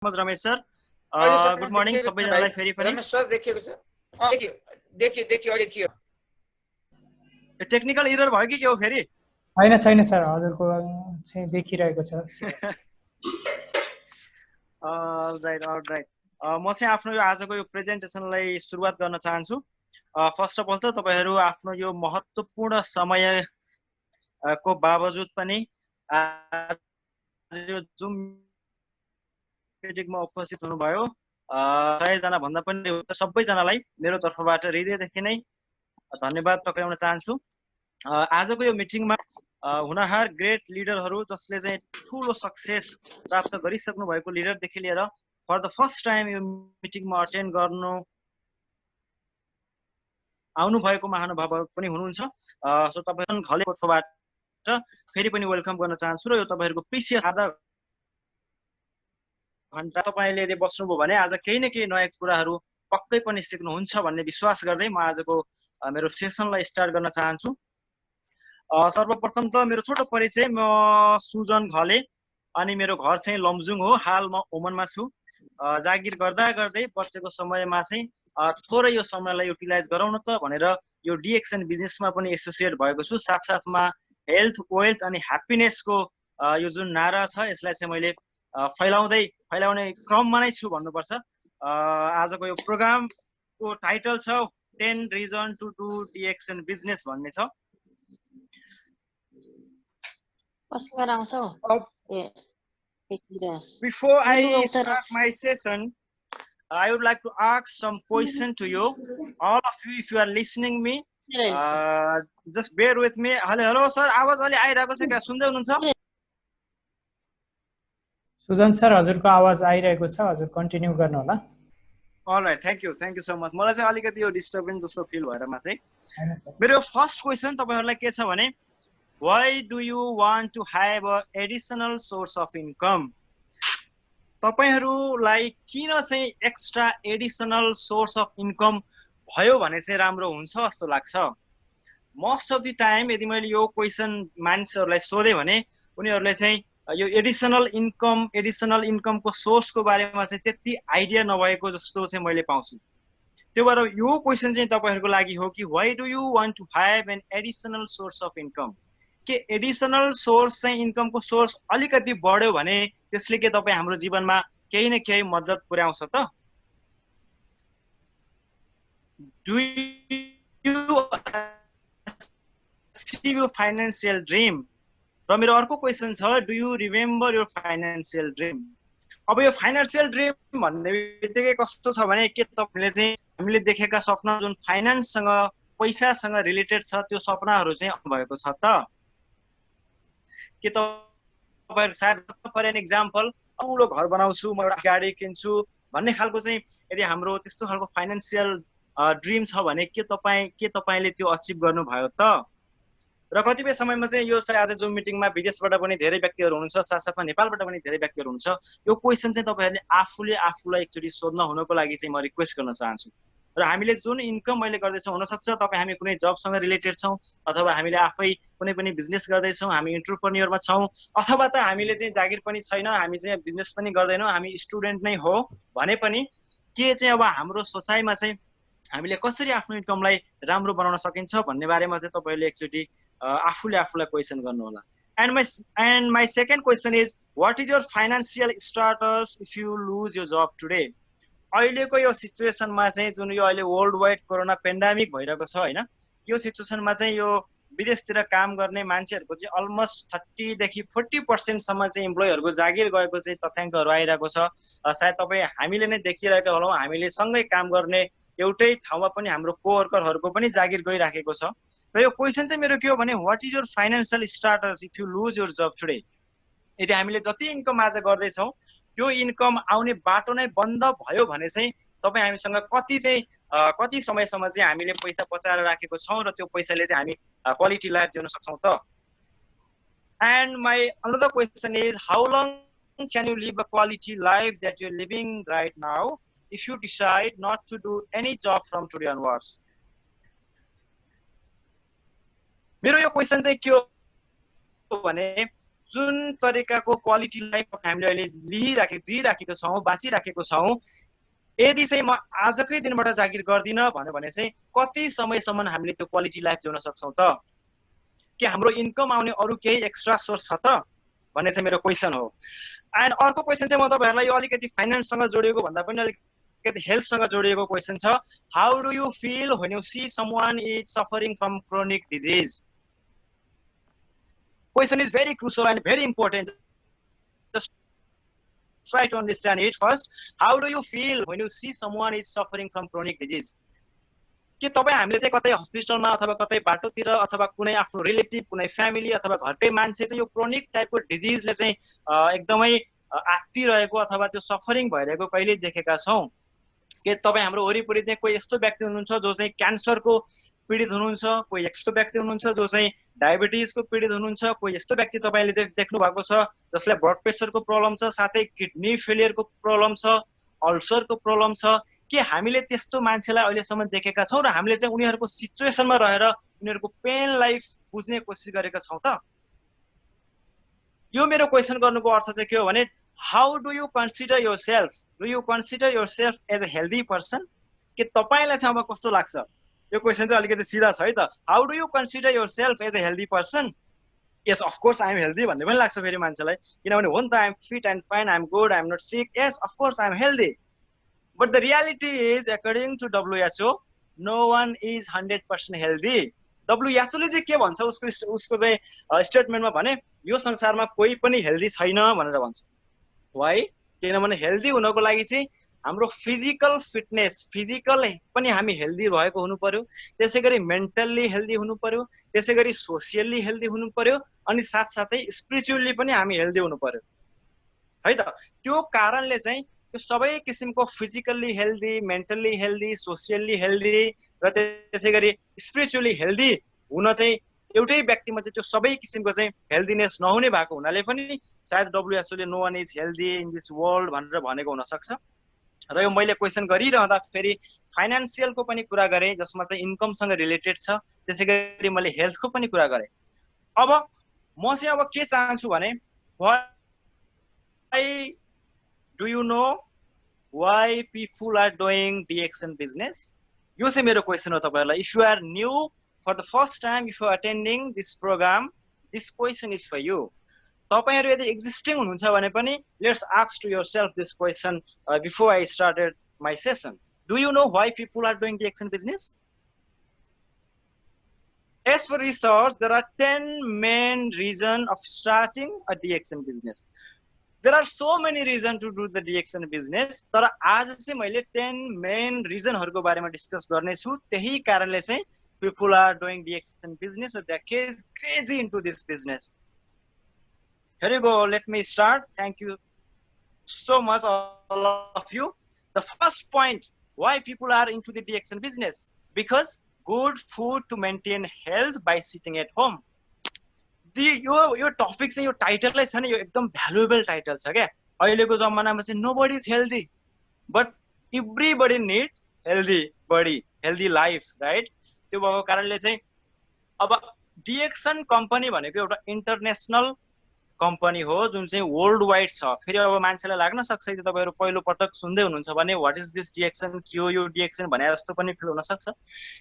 Much Ramesh sir अहिले sir good morning सबैजनालाई फेरि पनि रमेश सर देखिएको छ देखियो अहिले के हो टेक्निकल एरर भयो कि के हो फेरि छैन सर हजुरको चाहिँ देखिरहेको छ अलराइट म चाहिँ आफ्नो यो आजको यो प्रेजेन्टेसनलाई सुरुवात गर्न चाहन्छु फर्स्ट अफ अल त तपाईहरु आफ्नो यो महत्त्वपूर्ण समयको बावजुद पनि आज यो जुम मिटिङमा उपस्थित हुनुभयो 100 जना भन्दा पनि सबैजनालाई मेरो तर्फबाट हृदयदेखि नै धन्यवाद टक्राउन चाहन्छु आजको यो मिटिङमा हुनहार ग्रेट लिडरहरू जसले चाहिँ ठूलो सक्सेस प्राप्त गरिसक्नु भएको लिडरदेखि लिएर फर द फर्स्ट टाइम यो मिटिङमा अटेन्ड गर्नु आउनु भएको महानुभावहरू पनि हुनुहुन्छ सो तपाईहरु घलेको तर्फबाट फेरि पनि वेलकम गर्न चाहन्छु र यो तपाईहरुको प्रिसियस आधा घण्टा तपाईले यदि बस्नुभयो भने आज केही न केही नयाँ कुराहरू पक्कै पनि सिक्नुहुन्छ भन्ने विश्वास गर्दै म आजको मेरो सेसनलाई स्टार्ट गर्न चाहन्छु सर्वप्रथम त मेरो छोटो परिचय म सुजन घले अनि मेरो घर चाहिँ लमजुङ हो हाल म ओमनमा छु जागिर गर्दा गर्दै बचेको समयमा चाहिँ थोरै यो समयलाई युटिलाइज गराउन त भनेर यो डिएक्सन बिजनेसमा पनि एसोसिएट भएको छु साथसाथमा हेल्थ वेल्थ अनि ह्याप्पिनेसको यो जुन नारा छ यसलाई चाहिँ मैले फैलाउने क्रममा नै छु भन्नुपर्छ आजको यो प्रोग्रामको टाइटल छ 10 reason to do DXN business भन्ने छ Before I start my session, I would like to ask some question to you. All of you, if you are listening me, just bear with me. Hello, sir. आवाज अलि आइरहेको छ क्या सुन्दै हुनुहुन्छ? Sujan sir हजुरको आवाज आइरहेको छ हजुर कन्टिन्यू गर्नु होला All right, thank you so much. मलाई चाहिँ अलिकति यो डिस्टर्बिङ जस्तो फिल भएर मात्रै मेरो फर्स्ट क्वेशन तपाईहरुलाई के छ भने why do you want to have a additional source of income तपाईहरुलाई किन चाहिँ extra additional source of income भयो भने चाहिँ राम्रो हुन्छ जस्तो लाग्छ मोस्ट अफ द टाइम यदि मैले यो क्वेशन मान्छेहरुलाई सोधे भने उनीहरुले चाहिँ यो एडिशनल इन्कमको सोर्सको बारेमा चाहिँ त्यति आइडिया नभएको जस्तो चाहिँ मैले पाउँछु त्यो भएर यो क्वेशन चाहिँ तपाईहरुको लागि हो कि why do you want to have an additional source of income के एडिशनल सोर्स चाहिँ इन्कमको सोर्स अलिकति बढ्यो भने त्यसले के तपाई हाम्रो जीवनमा केही न केही मद्दत पुर्याउँछ त do you achieve your financial dream र मेरो अर्को क्वेशन छ do you remember your financial dream अब यो फाइनान्शियल ड्रिम भन्ने बित्तिकै कस्तो छ भने के तपाईले चाहिँ हामीले देखेका सपना जुन फाइनान्ससँग पैसासँग रिलेटेड छ त्यो सपनाहरू चाहिँ भएको छ त के तपाईहरु सायद फर एन एक्जाम्पल ठुलो घर बनाउँछु म एउटा गाडी किन्छु भन्ने खालको चाहिँ यदि हाम्रो त्यस्तो खालको फाइनान्शियल ड्रिम छ भने के तपाईले त्यो अचिभ गर्नु भयो त र कतिपय समयमा चाहिँ यो आज जुम मिटिङमा विदेशबाट पनि धेरै व्यक्तिहरु हुनुहुन्छ साथसाथमा नेपालबाट पनि धेरै व्यक्तिहरु हुनुहुन्छ यो क्वेशन चाहिँ तपाईहरुले आफूलाई एकचोटी सोध्न हुनको लागि चाहिँ म रिक्वेस्ट गर्न चाहन्छु र हामीले जुन इन्कम मैले गर्दै छौं हुन सक्छ तपाई हामी कुनै जबसँग रिलेटेड छौं अथवा हामीले आफै कुनै पनि बिजनेस गर्दै छौं हामी एन्टरप्रेन्योरमा छौं अथवा त हामीले चाहिँ जागिर पनि छैन हामी चाहिँ बिजनेस पनि गर्दैनौं हामी स्टुडेन्ट नै हो भने पनि के चाहिँ अब हाम्रो सोचाइमा चाहिँ हामीले कसरी आफ्नो इन्कमलाई राम्रो बनाउन सकिन्छ भन्ने बारेमा चाहिँ तपाईले एकचोटी आफूलाई क्वेशन गर्नु होला and my second question is what is your financial status if you lose your job today अहिलेको यो सिचुएसनमा चाहिँ जुन यो अहिले वर्ल्ड वाइड कोरोना पेन्डेमिक भइरहेको छ हैन यो सिचुएसनमा चाहिँ यो विदेशतिर काम गर्ने मान्छेहरुको चाहिँ अलमोस्ट 30 देखि 40% सम्म चाहिँ एम्प्लोयीहरुको जागिर गएको चाहिँ तथ्याङ्कहरु आइरहेको छ सायद तपाई हामीले नै देखिरहेका होलौं हामीले सँगै काम गर्ने एउटै ठाउँमा पनि हाम्रो कोवर्करहरुको पनि जागिर गइराखेको छ र यो क्वेशन चाहिँ मेरो के हो भने what is your financial status if you lose your job today यदि हामीले जति इन्कम आज गर्दै छौं त्यो इन्कम आउने बाटो नै बन्द भयो भने चाहिँ तपाई हामीसँग कति समयसम्म चाहिँ हामीले पैसा बचाएर राखेको छौं र त्यो पैसाले चाहिँ हामी क्वालिटी लाइफ जिउन सक्छौं त and my another question is how long can you live a quality life that you're living right now if you decide not to do any job from today onwards मेरो यो question चाहिँ के हो भने जुन तरिकाको क्वालिटी लाइफ हामीले अहिले जिराखेको छौँ, बाँचिराखेको छौँ, यदि चाहिँ म आजकै दिनबाट जागिर गर्दिनँ भन्यो भने चाहिँ कति समयसम्म हामीले त्यो क्वालिटी लाइफ जिउन सक्छौँ त? कि हाम्रो इन्कम आउने अरू केही एक्स्ट्रा सोर्स छ त भन्ने चाहिँ मेरो क्वेसन हो। एन्ड अर्को क्वेसन चाहिँ म तपाईँहरूलाई यो अलिकति फाइनेन्ससँग जोडिएको भन्दा पनि अलिकति हेल्थसँग जोडिएको क्वेसन छ। How do you feel when you see someone is suffering from chronic disease? Question is very crucial and very important. Just try to understand it first. How do you feel when you see someone is suffering from chronic disease? के तपाईँ हामीले चाहिँ कतै हस्पिटलमा अथवा कतै बाटोतिर अथवा कुनै आफ्नो रिलेटिभ, कुनै फ्यामिली अथवा घरकै मान्छे चाहिँ यो क्रोनिक टाइपको डिजिजले चाहिँ एकदमै आत्तिरहेको अथवा त्यो सफरिङ भइरहेको कहिले देखेका छौँ? के तपाईँ हाम्रो वरिपरि चाहिँ कोही यस्तो व्यक्ति हुनुहुन्छ जो चाहिँ क्यान्सरको पीडित हुनुहुन्छ, कोही यस्तो व्यक्ति हुनुहुन्छ जो चाहिँ डायबिटिजको पीडित हुनुहुन्छ, कोही यस्तो व्यक्ति तपाईँले चाहिँ देख्नु भएको छ जसलाई ब्लड प्रेसरको प्रब्लम छ, साथै किडनी फेलियरको प्रब्लम छ, अल्सरको प्रब्लम छ? के हामीले त्यस्तो मान्छेलाई अहिलेसम्म देखेका छौँ र हामीले चाहिँ उनीहरूको सिचुएसनमा रहेर उनीहरूको पेनलाई बुझ्ने कोसिस गरेका छौँ त? यो मेरो क्वेसन गर्नुको अर्थ चाहिँ के हो भने how do you consider yourself? Do you consider yourself as a healthy person? के तपाईँलाई चाहिँ अब कस्तो लाग्छ? यो क्वेसन चाहिँ अलिकति सिधा छ है त। How do you consider yourself as a healthy person? Yes, of course I am healthy भन्ने पनि लाग्छ फेरि मान्छेलाई, किनभने हो नि त, I am fit and fine, I am good, I am not sick. Yes, of course I am healthy. But the reality is, according to WHO, no one is 100% healthy. WHO ले चाहिँ के भन्छ उसको चाहिँ स्टेटमेन्टमा भने यो संसारमा कोही पनि हेल्दी छैन भनेर भन्छ। वाइ? किनभने हेल्दी हुनको लागि चाहिँ हाम्रो फिजिकल फिटनेस, फिजिकल पनि हामी हेल्दी भएको हुनु पर्यो, त्यसैगरी मेन्टल्ली हेल्दी हुनु पर्यो, त्यसैगरी सोसियल्ली हेल्दी हुनु पर्यो, अनि साथसाथै स्पिरिचुअली पनि हामी हेल्दी हुनु पर्यो है त। त्यो कारणले चाहिँ यो सबै किसिमको physically healthy, mentally healthy, socially healthy र त्यसैगरी स्पिरिचुअली हेल्दी हुन चाहिँ एउटै व्यक्तिमा चाहिँ त्यो सबै किसिमको चाहिँ हेल्दीनेस नहुने भएको हुनाले पनि सायद WHO ले no one is healthy in this world भनेर भनेको हुन सक्छ। र यो मैले क्वेसन गरिरहँदा फेरि फाइनान्सियलको पनि कुरा गरेँ जसमा चाहिँ इन्कमसँग रिलेटेड छ, त्यसैगरी मैले हेल्थको पनि कुरा गरेँ। अब म चाहिँ अब के चाहन्छु भने do you know why people are doing DXN business? यो चाहिँ मेरो क्वेसन हो तपाईहरुलाई। If you are new for the first time, if you are attending this program, this question is for you. तपाईहरु यदि existing हुनुहुन्छ भने पनि let's ask to yourself this question before I started my session. Do you know why people are doing DXN business? As for research, there are 10 main reasons of starting a DXN business. There are so many reasons to do the DXN business. तर आज चाहिँ मैले 10 main reasonहरुको बारेमा discuss गर्ने छु। त्यही कारणले चाहिँ people are doing DXN business, so they're crazy into this business. Here you go. Let me start. Thank you so much, all of you. The first point, why people are into the DXN business? Because good food to maintain health by sitting at home. यो topic चाहिँ यो टाइटललाई छ नि, यो एकदम valuable title छ क्या। अहिलेको जमानामा चाहिँ nobody is healthy but everybody need healthy body, healthy life, right? त्यो भएको कारणले चाहिँ अब डिएक्सन कम्पनी भनेको एउटा इन्टरनेसनल कम्पनी हो जुन चाहिँ वर्ल्ड वाइड छ। फेरि अब मान्छेलाई लाग्न सक्छ कि तपाईहरु पहिलो पटक सुन्दै हुनुहुन्छ भने व्हाट इज दिस डिएक्सन, के हो यो डिएक्सन भने जस्तो पनि फिल हुन सक्छ।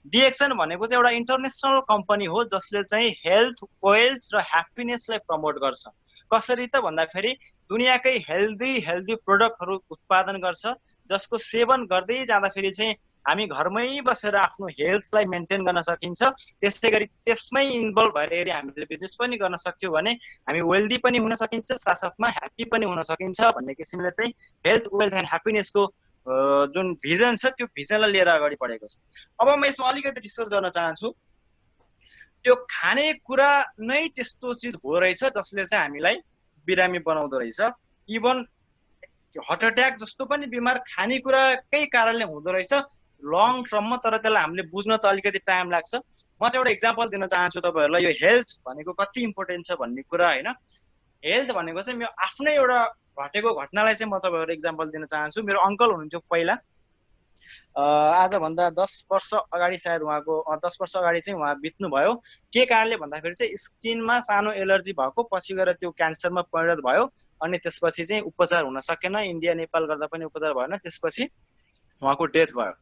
डिएक्सन भनेको चाहिँ एउटा इन्टरनेसनल कम्पनी हो जसले चाहिँ हेल्थ, वेल्थ र ह्याप्पिनेसलाई प्रमोट गर्छ। कसरी त भन्दाखेरि दुनियाकै हेल्दी प्रोडक्टहरु उत्पादन गर्छ जसको सेवन गर्दै जाँदाखेरि चाहिँ हामी घरमै बसेर आफ्नो हेल्थलाई मेन्टेन गर्न सकिन्छ। त्यसैगरी त्यसमै इन्भल्भ भएर यदि हामीले बिजनेस पनि गर्न सक्छौं भने हामी वेल्दी पनि हुन सकिन्छ, साथसाथमा ह्याप्पी पनि हुन सकिन्छ भन्ने किसिमले चाहिँ हेल्थ, वेल्थ एन्ड ह्याप्पिनेसको जुन भिजन छ त्यो भिजनलाई लिएर अगाडि बढेको छ। अब म यसमा अलिकति डिस्कस गर्न चाहन्छु। त्यो खानेकुरा नै त्यस्तो चीज हो रहेछ जसले चाहिँ हामीलाई बिरामी बनाउँदो रहेछ। इभन हार्ट अट्याक जस्तो पनि बिमार खानेकुराकै कारणले हुँदो रहेछ लङ टर्ममा, तर त्यसलाई हामीले बुझ्न त अलिकति टाइम लाग्छ। म चाहिँ एउटा एक्जाम्पल दिन चाहन्छु तपाईहरुलाई यो हेल्थ भनेको कति इम्पोर्टेन्ट छ भन्ने कुरा हैन। हेल्थ भनेको चाहिँ मेरो आफ्नै एउटा घटेको घटनालाई चाहिँ म तपाईहरुलाई एक्जाम्पल दिन चाहन्छु। मेरो अंकल हुनुहुन्थ्यो पहिला, आजभन्दा 10 वर्ष अगाडि सायद उहाँको 10 वर्ष अगाडि चाहिँ उहाँ बित्नुभयो। के कारणले भन्दाखेरि चाहिँ स्किनमा सानो एलर्जी भएको, पछि गएर त्यो क्यान्सरमा परिणत भयो अनि त्यसपछि चाहिँ उपचार हुन सकेन। इन्डिया नेपाल गर्दा पनि उपचार भएन, त्यसपछि उहाँको डेथ भयो।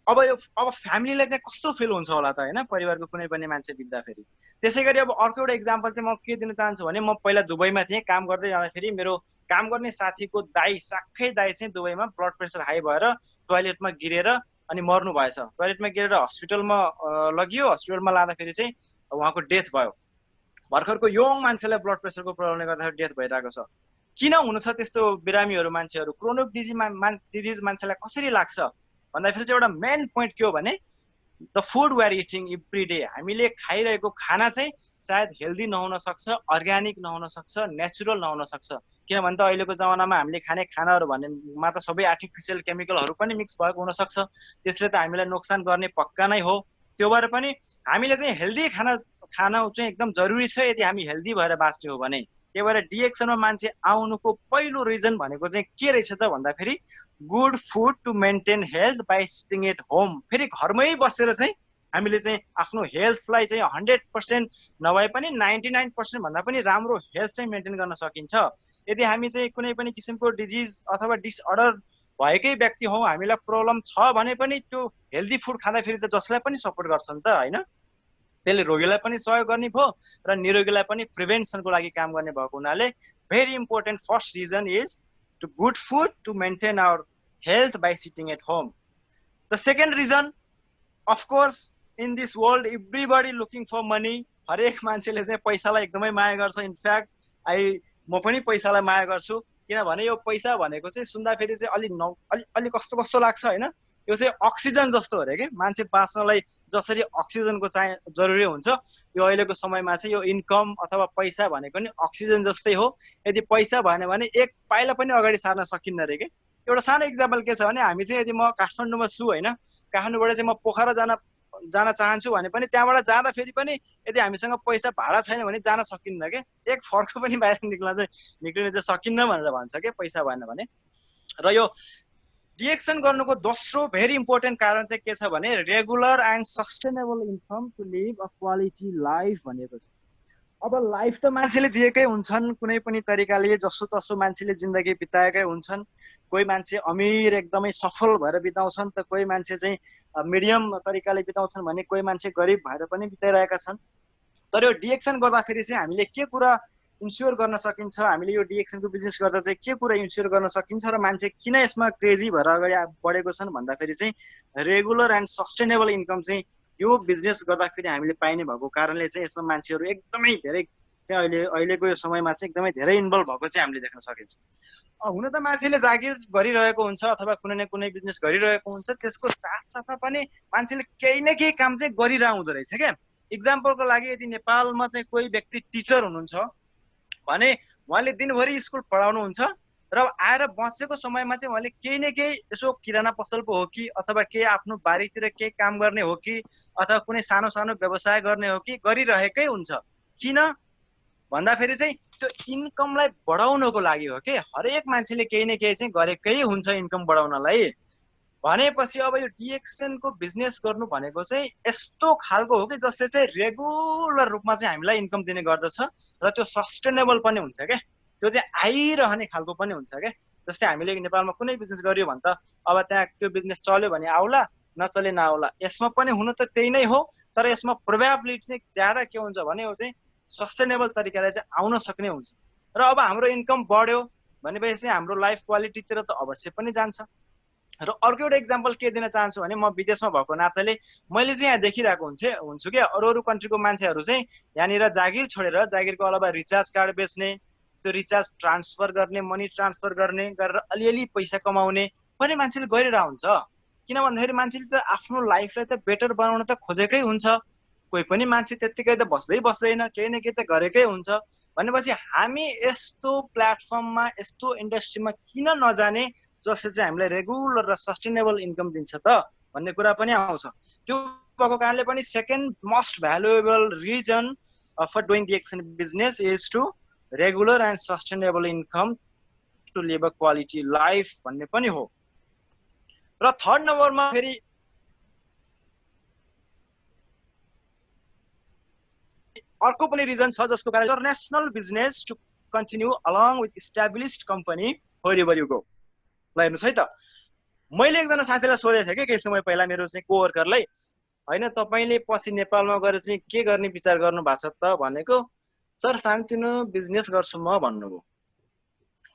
अब फ्यामिलीलाई चाहिँ कस्तो फिल हुन्छ होला त हैन, परिवारको कुनै पनि मान्छे बित्दाखेरि। त्यसैगरी अब अर्को एउटा एक्जाम्पल चाहिँ म के दिन चाहन्छु भने म पहिला दुबईमा थिएँ, काम गर्दै जाँदाखेरि मेरो काम गर्ने साथीको साख्खै दाइ चाहिँ दुबईमा ब्लड प्रेसर हाई भएर टोयलेटमा गिरेर अनि मर्नु भएछ। टोयलेटमा गिरेर हस्पिटलमा लगियो, हस्पिटलमा लाँदाखेरि चाहिँ उहाँको डेथ भयो। भर्खरको यङ मान्छेलाई ब्लड प्रेसरको प्रब्लमले गर्दाखेरि डेथ भइरहेको छ। किन हुनु छ त्यस्तो बिरामीहरू मान्छेहरू? क्रोनिक डिजिज मान्छेलाई कसरी लाग्छ भन्दाखेरि चाहिँ एउटा मेन पोइन्ट के हो भने the food we are eating every day. हामीले खाइरहेको खाना चाहिँ सायद हेल्दी नहुन सक्छ, अर्ग्यानिक नहुन सक्छ, नेचुरल नहुन सक्छ। किनभने त अहिलेको जमानामा हामीले खाने खानाहरू भन्नेमा त सबै आर्टिफिसियल केमिकलहरू पनि मिक्स भएको हुनसक्छ, त्यसले त हामीलाई नोक्सान गर्ने पक्का नै हो। त्यो भएर पनि हामीले चाहिँ हेल्दी खाना चाहिँ एकदम जरुरी छ यदि हामी हेल्दी भएर बाँच्ने हो भने। त्यही भएर डिएक्सनमा मान्छे आउनुको पहिलो रिजन भनेको चाहिँ के रहेछ त भन्दाखेरि good food to maintain health by sitting at home. फेरि घरमै बसेर चाहिँ हामीले चाहिँ आफ्नो हेल्थलाई चाहिँ 100% नभए पनि 99% भन्दा पनि राम्रो हेल्थ चाहिँ मेन्टेन गर्न सकिन्छ। यदि हामी चाहिँ कुनै पनि किसिमको डिजिज अथवा डिसअर्डर भएकै व्यक्ति हौ, हामीलाई प्रब्लम छ भने पनि त्यो हेल्दी फुड खाँदाखेरि त जसलाई पनि सपोर्ट गर्छ नि त हैन। त्यसले रोगीलाई पनि सहयोग गर्ने भयो र निरोगीलाई पनि प्रिभेन्सनको लागि काम गर्ने भएको हुनाले very important first reason is to good food to maintain our health by sitting at home. The second reason of course in this world everybody looking for money. हरेक मान्छेले चाहिँ पैसालाई एकदमै माया गर्छ। इनफ्याक्ट म पनि पैसालाई माया गर्छु, किनभने यो पैसा भनेको चाहिँ सुन्दाखेरि चाहिँ अलि कस्तो लाग्छ हैन। यो चाहिँ अक्सिजन जस्तो हो रे के। मान्छे बाँच्नलाई जसरी अक्सिजनको चाहिँ जरुरी हुन्छ, यो अहिलेको समयमा चाहिँ यो इन्कम अथवा पैसा भनेको नि अक्सिजन जस्तै हो। यदि पैसा भएन भने एक पाइला पनि अगाडि सार्न सकिन्न रे के। एउटा सानो इक्जाम्पल के छ भने हामी चाहिँ यदि म काठमाडौँमा छु हैन, काठमाडौँबाट चाहिँ म पोखरा जान चाहन्छु भने पनि त्यहाँबाट जाँदा फेरि पनि यदि हामीसँग पैसा भाडा छैन भने जान सकिन्न के। एक फर्को पनि बाहिर निक्लिन चाहिँ सकिन्न भनेर भन्छ के, पैसा भएन भने। र यो डिएक्सन गर्नुको दोस्रो भेरी इम्पोर्टेन्ट कारण चाहिँ के छ भने regular and sustainable income to live a quality life भनेको छ। अब लाइफ त मान्छेले जिएकै हुन्छन् कुनै पनि तरिकाले, जसो तसो मान्छेले जिन्दगी बिताएकै हुन्छन्। कोही मान्छे अमिर एकदमै सफल भएर बिताउँछन् त कोही मान्छे चाहिँ मिडियम तरिकाले बिताउँछन् भने कोही मान्छे गरिब भएर पनि बिताइरहेका छन्। तर यो डिएक्सन गर्दाखेरि चाहिँ हामीले के कुरा इन्स्योर गर्न सकिन्छ, हामीले यो डिएक्सनको बिजनेस गर्दा चाहिँ के कुरा इन्स्योर गर्न सकिन्छ र मान्छे किन यसमा क्रेजी भएर अगाडि बढेको छन् भन्दाखेरि चाहिँ रेगुलर एन्ड सस्टेनेबल इन्कम चाहिँ यो बिजनेस गर्दाखेरि हामीले पाइने भएको कारणले चाहिँ यसमा मान्छेहरू एकदमै धेरै चाहिँ अहिलेको यो समयमा चाहिँ एकदमै धेरै इन्भल्भ भएको चाहिँ हामीले देख्न सकिन्छ। हुन त मान्छेले जागिर गरिरहेको हुन्छ अथवा कुनै न कुनै बिजनेस गरिरहेको हुन्छ, त्यसको साथसाथमा पनि मान्छेले केही न केही काम चाहिँ गरिरहेको हुँदो रहेछ क्या। इक्जाम्पलको लागि यदि नेपालमा चाहिँ कोही व्यक्ति टिचर हुनुहुन्छ भने उहाँले दिनभरि स्कुल पढाउनुहुन्छ र आएर बसेको समयमा चाहिँ उहाँले केही न केही यसो किराना पसल पो हो कि अथवा केही आफ्नो बारीतिर केही काम गर्ने हो कि अथवा कुनै सानो सानो व्यवसाय गर्ने हो कि गरिरहेकै हुन्छ। किन भन्दाखेरि चाहिँ त्यो इन्कमलाई बढाउनको लागि हो कि। हरेक मान्छेले केही न केही चाहिँ गरेकै हुन्छ इन्कम बढाउनलाई। भनेपछि अब यो डिएक्सनको बिजनेस गर्नु भनेको चाहिँ यस्तो खालको हो कि जसले चाहिँ रेगुलर रूपमा चाहिँ हामीलाई इन्कम दिने गर्दछ र त्यो सस्टेनेबल पनि हुन्छ क्या। त्यो चाहिँ आइरहने खालको पनि हुन्छ क्या। जस्तै हामीले नेपालमा कुनै बिजनेस गर्यो भने त अब त्यहाँ त्यो बिजनेस चल्यो भने आउला, नचले नआउला। यसमा पनि हुनु त त्यही नै हो, तर यसमा प्रोबेबिलिटी चाहिँ ज्यादा के हुन्छ भने यो चाहिँ सस्टेनेबल तरिकाले चाहिँ आउन सक्ने हुन्छ। र अब हाम्रो इन्कम बढ्यो भनेपछि चाहिँ हाम्रो लाइफ क्वालिटीतिर त अवश्य पनि जान्छ। र अर्को एउटा इक्जाम्पल के दिन चाहन्छु भने म विदेशमा भएको नाताले मैले चाहिँ यहाँ देखिरहेको हुन्छु क्या अरू कन्ट्रीको मान्छेहरू चाहिँ यहाँनिर जागिर छोडेर जागिरको अलावा रिचार्ज कार्ड बेच्ने, त्यो रिचार्ज ट्रान्सफर गर्ने, मनी ट्रान्सफर गर्ने गरेर अलिअलि पैसा कमाउने पनि मान्छेले गरिरहेको हुन्छ। किन भन्दाखेरि मान्छेले त आफ्नो लाइफलाई त बेटर बनाउन त खोजेकै हुन्छ। कोही पनि मान्छे त्यत्तिकै त बस्दैन, केही न केही त गरेकै हुन्छ। भनेपछि हामी यस्तो प्लेटफर्ममा यस्तो इन्डस्ट्रीमा किन नजाने जसले चाहिँ हामीलाई रेगुलर र सस्टेनेबल इन्कम दिन्छ त भन्ने कुरा पनि आउँछ। त्यो भएको कारणले पनि second most valuable reason for doing DXN business is to regular and sustainable income to live a quality life भन्ने पनि हो। र थर्ड नम्बरमा फेरि अर्को पनि रिजन छ जसको कारण international business to continue along with established company wherever you go. ल हेर्नुहोस् है त, मैले एकजना साथीलाई सोधेको थिएँ कि केही समय पहिला मेरो चाहिँ कोवर्करलाई, होइन तपाईँले पछि नेपालमा गएर चाहिँ के गर्ने विचार गर्नु भएको छ त भनेको, सर सानोतिनो बिजनेस गर्छु म भन्नुभयो।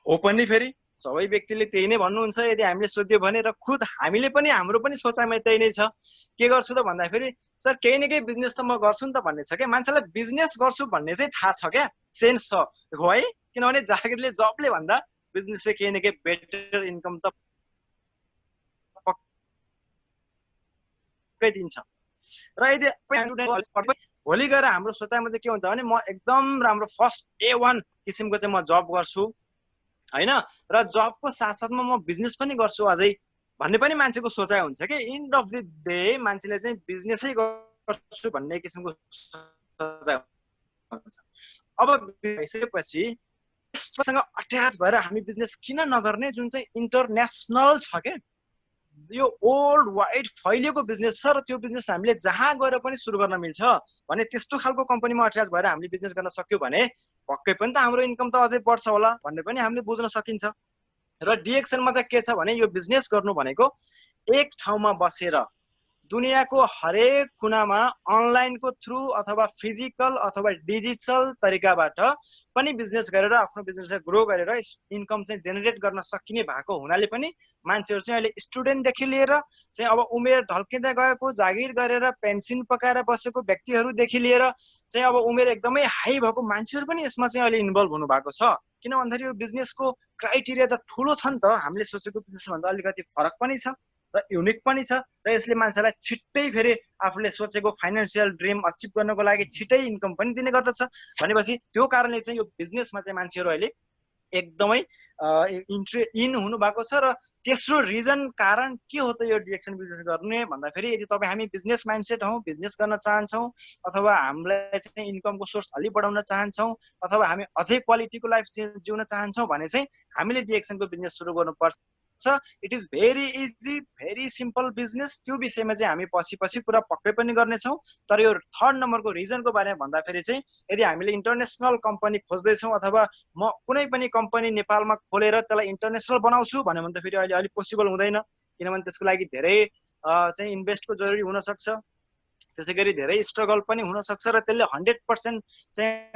ओपनली फेरि सबै व्यक्तिले त्यही नै भन्नुहुन्छ यदि हामीले सोध्यो भने, र खुद हामीले पनि हाम्रो पनि सोचाइमा त्यही नै छ। के गर्छु त भन्दाखेरि सर केही न केही बिजनेस त म गर्छु नि त भन्ने छ क्या। मान्छेलाई बिजनेस गर्छु भन्ने चाहिँ थाहा छ क्या, सेन्स छ हो है। किनभने जागिरले जबले भन्दा बिजनेस चाहिँ केही न केही बेटर इन्कम त पक्कै दिन्छ। र यदि भोलि गएर हाम्रो सोचाइमा चाहिँ के हुन्छ भने म एकदम राम्रो फर्स्ट A1 किसिमको चाहिँ म जब गर्छु होइन, र जबको साथसाथमा म बिजनेस पनि गर्छु अझै भन्ने पनि मान्छेको सोचाइ हुन्छ कि। एन्ड अफ द डे मान्छेले चाहिँ बिजनेसै गर्छु भन्ने किसिमको सोचाइ हुन्छ। अब भइसकेपछि यससँग अट्याच भएर हामी बिजनेस किन नगर्ने, जुन चाहिँ इन्टरनेसनल छ क्या, यो वर्ल्ड वाइड फैलिएको बिजनेस छ, र त्यो बिजनेस हामीले जहाँ गएर पनि सुरु गर्न मिल्छ भने त्यस्तो खालको कम्पनीमा अट्याच भएर हामीले बिजनेस गर्न सक्यो भने पक्कै पनि त हाम्रो इन्कम त अझै बढ्छ होला भन्ने पनि हामीले बुझ्न सकिन्छ। र डिएक्सनमा चाहिँ के छ भने यो बिजनेस गर्नु भनेको एक ठाउँमा बसेर दुनियाँको हरेक कुनामा अनलाइनको थ्रु अथवा फिजिकल अथवा डिजिटल तरिकाबाट पनि बिजनेस गरेर आफ्नो बिजनेसलाई ग्रो गरेर इन्कम चाहिँ जेनेरेट गर्न सकिने भएको हुनाले पनि मान्छेहरू चाहिँ अहिले स्टुडेन्टदेखि लिएर चाहिँ अब उमेर ढल्किँदै गएको, जागिर गरेर पेन्सन पकाएर बसेको व्यक्तिहरूदेखि लिएर चाहिँ अब उमेर एकदमै हाई भएको मान्छेहरू पनि यसमा चाहिँ अहिले इन्भल्भ हुनु भएको छ। किन भन्दाखेरि यो बिजनेसको क्राइटेरिया त ठुलो छ नि त, हामीले सोचेको बिजनेसभन्दा अलिकति फरक पनि छ र युनिक पनि छ, र यसले मान्छेलाई छिट्टै फेरि आफूले सोचेको फाइनेन्सियल ड्रिम अचिभ गर्नको लागि छिट्टै इन्कम पनि दिने गर्दछ। भनेपछि त्यो कारणले चाहिँ यो बिजनेसमा चाहिँ मान्छेहरू अहिले एकदमै इन हुनु भएको छ। र तेस्रो रिजन कारण के हो त यो डिरेक्सन बिजनेस गर्ने भन्दाखेरि, यदि तपाईँ हामी बिजनेस माइन्डसेट हौँ, बिजनेस गर्न चाहन्छौँ, अथवा हामीलाई चाहिँ इन्कमको सोर्स अलि बढाउन चाहन्छौँ, अथवा हामी अझै क्वालिटीको लाइफ जिउन चाहन्छौँ भने चाहिँ हामीले डिरेक्सनको बिजनेस सुरु गर्नुपर्छ। It is very easy, very simple business. त्यो विषयमा चाहिँ हामी पछि कुरा पक्कै पनि गर्नेछौँ। तर यो थर्ड नम्बरको रिजनको बारेमा भन्दाखेरि चाहिँ यदि हामीले इन्टरनेसनल कम्पनी खोज्दैछौँ अथवा म कुनै पनि कम्पनी नेपालमा खोलेर त्यसलाई इन्टरनेसनल बनाउँछु भन्यो भने त फेरि अहिले अलिक पोसिबल हुँदैन, किनभने त्यसको लागि धेरै चाहिँ इन्भेस्टको जरुरी हुनसक्छ, त्यसै गरी धेरै स्ट्रगल पनि हुनसक्छ, र त्यसले 100% चाहिँ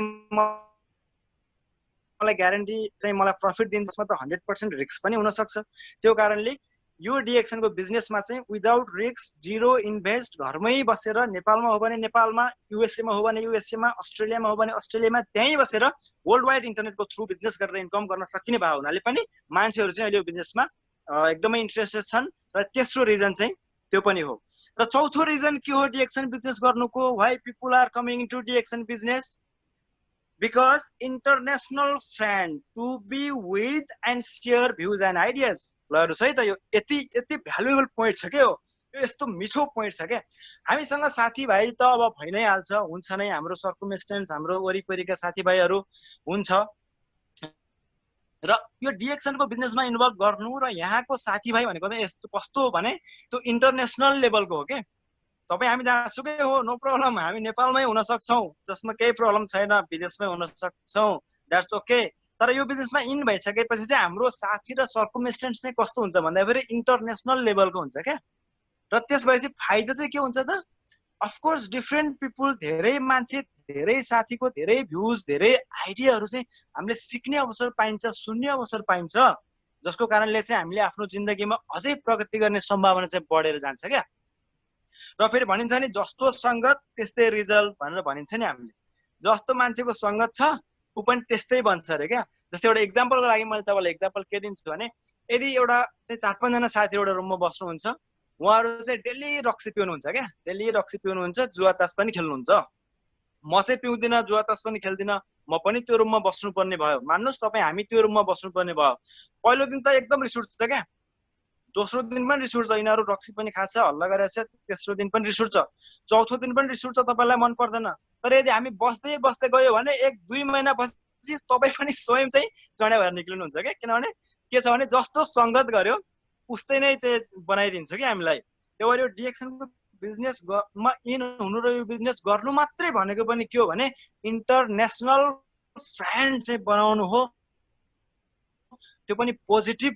मलाई ग्यारेन्टी चाहिँ मलाई प्रफिट दिन्छ, जसमा त 100% रिस्क पनि हुनसक्छ। त्यो कारणले यो डिएक्सनको बिजनेसमा चाहिँ विदाउट रिस्क, जिरो इन्भेस्ट, घरमै बसेर, नेपालमा हो भने नेपालमा, युएसएमा हो भने युएसएमा, अस्ट्रेलियामा हो भने अस्ट्रेलियामा, त्यहीँ बसेर वर्ल्ड वाइड इन्टरनेटको थ्रु बिजनेस गरेर इन्कम गर्न सकिने भएको हुनाले पनि मान्छेहरू चाहिँ अहिले यो बिजनेसमा एकदमै इन्ट्रेस्टेड छन्। र तेस्रो रिजन चाहिँ त्यो पनि हो। र चौथो रिजन के हो डिएक्सन बिजनेस गर्नुको, why people are coming into DXN business? Because international friend to be with and share views and ideas। ल हेर्नुहोस् है त, यो यति भ्यालुएबल पोइन्ट छ क्या, यो यस्तो मिठो पोइन्ट छ क्या। हामीसँग साथीभाइ त अब भइ नै हाल्छ, हुन्छ नै, हाम्रो सर्कमस्टेन्स, हाम्रो वरिपरिका साथीभाइहरू हुन्छ, र यो डिएक्सनको बिजनेसमा इन्भल्भ गर्नु र यहाँको साथीभाइ भनेको त यस्तो कस्तो हो भने त्यो इन्टरनेसनल लेभलको हो क्या। तपाईँ हामी जहाँसुकै हो, नो प्रब्लम, हामी नेपालमै हुन सक्छौँ, जसमा केही प्रब्लम छैन, विदेशमै हुन सक्छौँ, द्याट्स ओके। तर यो बिजनेसमा इन भइसकेपछि चाहिँ हाम्रो साथी र सर्कमस्टेन्स चाहिँ कस्तो हुन्छ भन्दाखेरि इन्टरनेसनल लेभलको हुन्छ क्या। र त्यसपछि फाइदा चाहिँ के हुन्छ त, अफकोर्स डिफ्रेन्ट पिपुल, धेरै मान्छे, धेरै साथीको धेरै भ्युज, धेरै आइडियाहरू चाहिँ हामीले सिक्ने अवसर पाइन्छ, सुन्ने अवसर पाइन्छ, जसको कारणले चाहिँ हामीले आफ्नो जिन्दगीमा अझै प्रगति गर्ने सम्भावना चाहिँ बढेर जान्छ क्या। र फेरि भनिन्छ नि जस्तो सङ्गत त्यस्तै रिजल्ट भनेर भनिन्छ नि हामीले, जस्तो मान्छेको सङ्गत छ ऊ पनि त्यस्तै बन्छ अरे क्या। जस्तै एउटा इक्जाम्पलको लागि मैले तपाईँलाई इक्जाम्पल के दिन्छु भने, यदि एउटा चाहिँ 4-5 जना साथी एउटा रुममा बस्नुहुन्छ, उहाँहरू चाहिँ डेली रक्सी पिउनुहुन्छ क्या, डेली रक्सी पिउनुहुन्छ, जुवा तास पनि खेल्नुहुन्छ। म चाहिँ पिउँदिनँ, जुवा तास पनि खेल्दिनँ, म पनि त्यो रुममा बस्नुपर्ने भयो। मान्नुहोस् तपाईँ हामी त्यो रुममा बस्नुपर्ने भयो, पहिलो दिन त एकदम रिस उठ्छ क्या, दोस्रो दिन पनि रिस उठ्छ, यिनीहरू रक्सी पनि खान्छ, हल्ला गरेर छ, तेस्रो दिन पनि रिस उठ्छ, चौथो दिन पनि रिस उठ्छ, तपाईँलाई मन पर्दैन। तर यदि हामी बस्दै गयो भने 1-2 महिना पछि तपाईँ पनि स्वयं चाहिँ चढा भएर निक्लिनुहुन्छ क्या। किनभने के छ भने जस्तो सङ्गत गर्यो उस्तै नै चाहिँ बनाइदिन्छ कि हामीलाई। त्यही भएर यो डिएक्सनको बिजनेसमा इन हुनु र यो बिजनेस गर्नु मात्रै भनेको पनि के हो भने इन्टरनेसनल फ्रेन्ड चाहिँ बनाउनु हो, त्यो पनि पोजिटिभ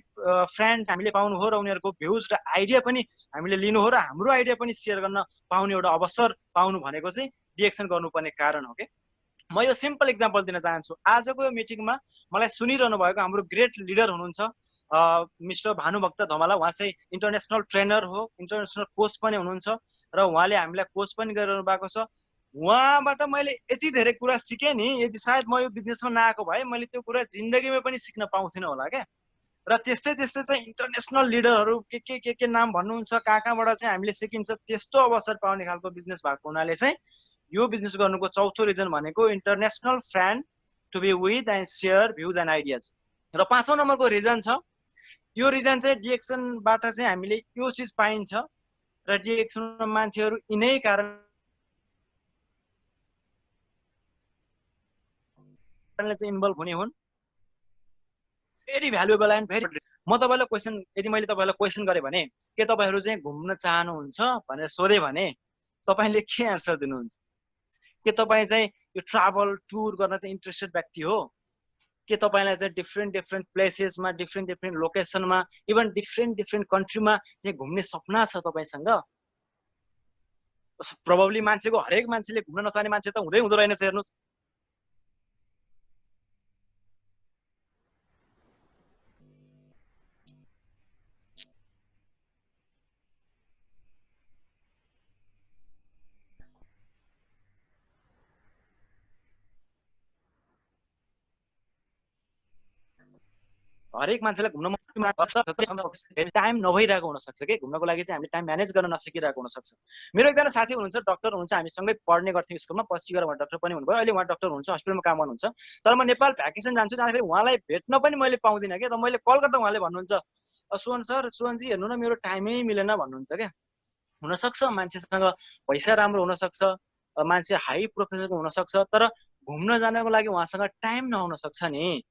फ्रेन्ड हामीले पाउनु हो र उनीहरूको भ्युज र आइडिया पनि हामीले लिनु हो र हाम्रो आइडिया पनि सेयर गर्न पाउने एउटा अवसर पाउनु भनेको चाहिँ डिएक्सन गर्नुपर्ने कारण हो। के म यो सिम्पल इक्जाम्पल दिन चाहन्छु। आजको यो मिटिङमा मलाई सुनिरहनु भएको हाम्रो ग्रेट लिडर हुनुहुन्छ मिस्टर भानुभक्त धमाला। उहाँ चाहिँ इन्टरनेसनल ट्रेनर हो, इन्टरनेसनल कोच पनि हुनुहुन्छ र उहाँले हामीलाई कोच पनि गरिरहनु भएको छ। उहाँबाट मैले यति धेरै कुरा सिकेँ नि, यदि सायद म यो बिजनेसमा नआएको भए मैले त्यो कुरा जिन्दगीमा पनि सिक्न पाउँथिनँ होला क्या। र त्यस्तै त्यस्तै चाहिँ इन्टरनेसनल लिडरहरू के नाम भन्नुहुन्छ, कहाँबाट चाहिँ हामीले सिकिन्छ, त्यस्तो अवसर पाउने खालको बिजनेस भएको हुनाले चाहिँ यो बिजनेस गर्नुको चौथो रिजन भनेको international friend to be with and share views and ideas. र 5औं नम्बरको रिजन छ, यो रिजन चाहिँ डिएक्सनबाट चाहिँ हामीले यो चिज पाइन्छ र डिएक्सनमा मान्छेहरू यिनै कारणले चाहिँ इन्भल्भ हुने हुन्। Very valuable and very. म तपाईँलाई क्वेसन, यदि मैले तपाईँलाई क्वेसन गरेँ भने के तपाईँहरू चाहिँ घुम्न चाहनुहुन्छ भनेर सोधेँ भने तपाईँले के एन्सर दिनुहुन्छ? के तपाईँ चाहिँ यो ट्राभल टुर गर्न चाहिँ इन्ट्रेस्टेड व्यक्ति हो? के तपाईँलाई चाहिँ डिफ्रेन्ट प्लेसेसमा, डिफ्रेन्ट लोकेसनमा, इभन डिफ्रेन्ट कन्ट्रीमा चाहिँ घुम्ने सपना छ तपाईँसँग? प्रोबेबली मान्छेको हरेक मान्छेले घुम्न नचाहने मान्छे त हुँदै हुँदो रहेनछ। हेर्नुहोस्, हरेक मान्छेलाई घुम्न टाइम नभइरहेको हुनसक्छ कि घुम्नको लागि चाहिँ हामीले टाइम म्यानेज गर्न नसकिरहेको हुनसक्छ। मेरो एकजना साथी हुनुहुन्छ, डक्टर हुनुहुन्छ, हामी सँगै पढ्ने गर्थ्यौँ स्कुलमा, पछि गएर उहाँ डक्टर पनि हुनुभयो, अहिले उहाँ डक्टर हुनुहुन्छ, हस्पिटलमा काम गर्नुहुन्छ। तर म नेपाल भ्याकेसन जान्छु, जाँदाखेरि उहाँलाई भेट्न पनि मैले पाउँदिनँ क्या। र मैले कल गर्दा उहाँले भन्नुहुन्छ सुवन सर, सुवनजी हेर्नु न मेरो टाइमै मिलेन भन्नुहुन्छ क्या। हुनसक्छ मान्छेसँग पैसा राम्रो हुनसक्छ, मान्छे हाई प्रोफेसनको हुनसक्छ, तर घुम्न जानको लागि उहाँसँग टाइम नहुन सक्छ नि।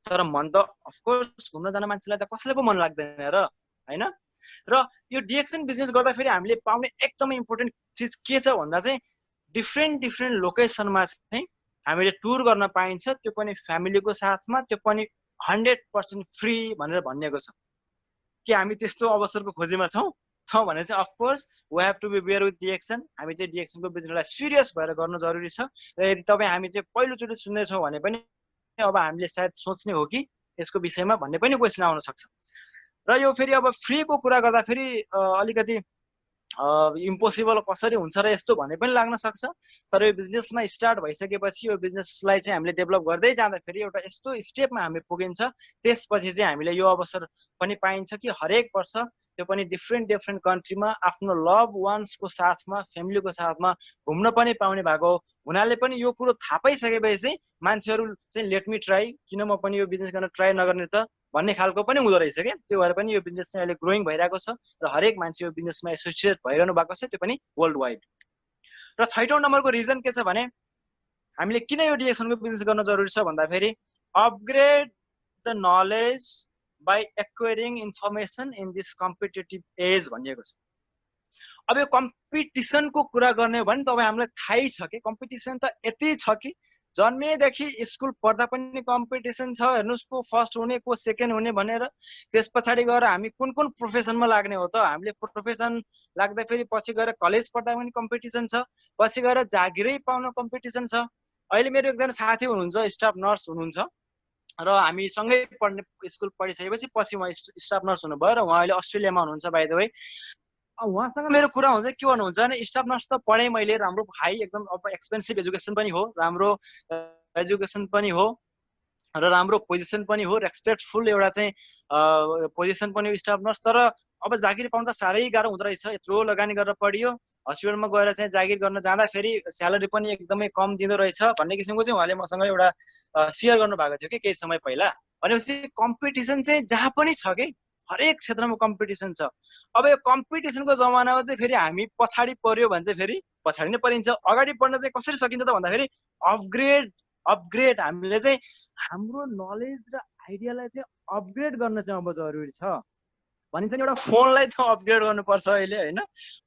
तर मन त अफकोर्स घुम्न जान मान्छेलाई त कसैले पो मन लाग्दैन र, होइन? र यो डिएक्सन बिजनेस गर्दाखेरि हामीले पाउने एकदमै इम्पोर्टेन्ट चिज के छ भन्दा चाहिँ डिफ्रेन्ट लोकेसनमा चाहिँ हामीले टुर गर्न पाइन्छ, त्यो पनि फ्यामिलीको साथमा, त्यो पनि 100% फ्री भनेर भनिएको छ। के हामी त्यस्तो अवसरको खोजीमा छौँ भने चाहिँ of course we have to be bear with DXN. हामी चाहिँ डिएक्सनको बिजनेसलाई सिरियस भएर गर्नु जरुरी छ। र यदि तपाईँ हामी चाहिँ पहिलोचोटि सुन्दैछौँ भने पनि अब हामीले सायद सोच्ने हो कि यसको विषयमा भन्ने पनि क्वेसन आउन सक्छ। र यो फेरि अब फ्रीको कुरा गर्दाखेरि अलिकति इम्पोसिबल कसरी हुन्छ र यस्तो भन्ने पनि लाग्न सक्छ। तर यो बिजनेसमा स्टार्ट भइसकेपछि यो बिजनेसलाई चाहिँ हामीले डेभलप गर्दै जाँदाखेरि एउटा यस्तो स्टेपमा हामी पुगिन्छ, त्यसपछि चाहिँ हामीले यो अवसर पनि पाइन्छ कि हरेक वर्ष त्यो पनि डिफ्रेन्ट कन्ट्रीमा आफ्नो लभ वान्सको साथमा, फ्यामिलीको साथमा घुम्न पनि पाउने भएको हुनाले पनि यो कुरो थाहा पाइसकेपछि चाहिँ मान्छेहरू चाहिँ लेट मी ट्राई, किन म पनि यो बिजनेस गर्न ट्राई नगर्ने त भन्ने खालको पनि हुँदो रहेछ क्या। त्यो भएर पनि यो बिजनेस चाहिँ अहिले ग्रोइङ भइरहेको छ र हरेक मान्छे यो बिजनेसमा एसोसिएट भइरहनु भएको छ, त्यो पनि वर्ल्ड वाइड। र 6औं नम्बरको रिजन के छ भने हामीले किन यो डिएक्सनको बिजनेस गर्न जरुरी छ भन्दाखेरि upgrade the knowledge by acquiring information in this competitive age भनिएको छ। अब यो कम्पिटिसनको कुरा गर्ने हो भने तपाईँ हामीलाई थाहै छ कि कम्पिटिसन त यति छ कि जन्मेदेखि स्कुल पढ्दा पनि कम्पिटिसन छ। हेर्नुहोस्, को फर्स्ट हुने, को सेकेन्ड हुने भनेर। त्यस पछाडि गएर हामी कुन प्रोफेसनमा लाग्ने हो त, हामीले प्रोफेसन लाग्दाखेरि पछि गएर कलेज पढ्दा पनि कम्पिटिसन छ, पछि गएर जागिरै पाउन कम्पिटिसन छ। अहिले मेरो एकजना साथी हुनुहुन्छ, स्टाफ नर्स हुनुहुन्छ र हामी सँगै पढ्ने, स्कुल पढिसकेपछि पछि उहाँ स्टाफ नर्स हुनुभयो र उहाँ अहिले अस्ट्रेलियामा हुनुहुन्छ बाइ द वे। उहाँसँग मेरो कुरा हुन्छ के भन्नुहुन्छ भने स्टाफ नर्स त पढेँ मैले, राम्रो हाई एकदम अब एक्सपेन्सिभ एजुकेसन पनि हो, राम्रो एजुकेसन पनि हो र राम्रो पोजिसन पनि हो, रेस्पेक्टफुल एउटा चाहिँ पोजिसन पनि हो स्टाफ नर्स। तर अब जागिर पाउनु त साह्रै गाह्रो हुँदो रहेछ। यत्रो लगानी गरेर पढियो, हस्पिटलमा गएर चाहिँ जागिर गर्न जाँदाखेरि स्यालेरी पनि एकदमै कम दिँदो रहेछ भन्ने किसिमको चाहिँ उहाँले मसँग एउटा सेयर गर्नुभएको थियो कि केही समय पहिला। भनेपछि कम्पिटिसन चाहिँ जहाँ पनि छ कि हरेक क्षेत्रमा कम्पिटिसन छ। अब यो कम्पिटिसनको जमानामा चाहिँ फेरि हामी पछाडि पर्यो भने चाहिँ फेरि पछाडि नै परिन्छ। अगाडि बढ्न चाहिँ कसरी सकिन्छ त भन्दाखेरि अपग्रेड हामीले चाहिँ हाम्रो नलेज र आइडियालाई चाहिँ अपग्रेड गर्न चाहिँ अब जरुरी छ। भनिन्छ नि एउटा फोनलाई त अपग्रेड गर्नुपर्छ अहिले हैन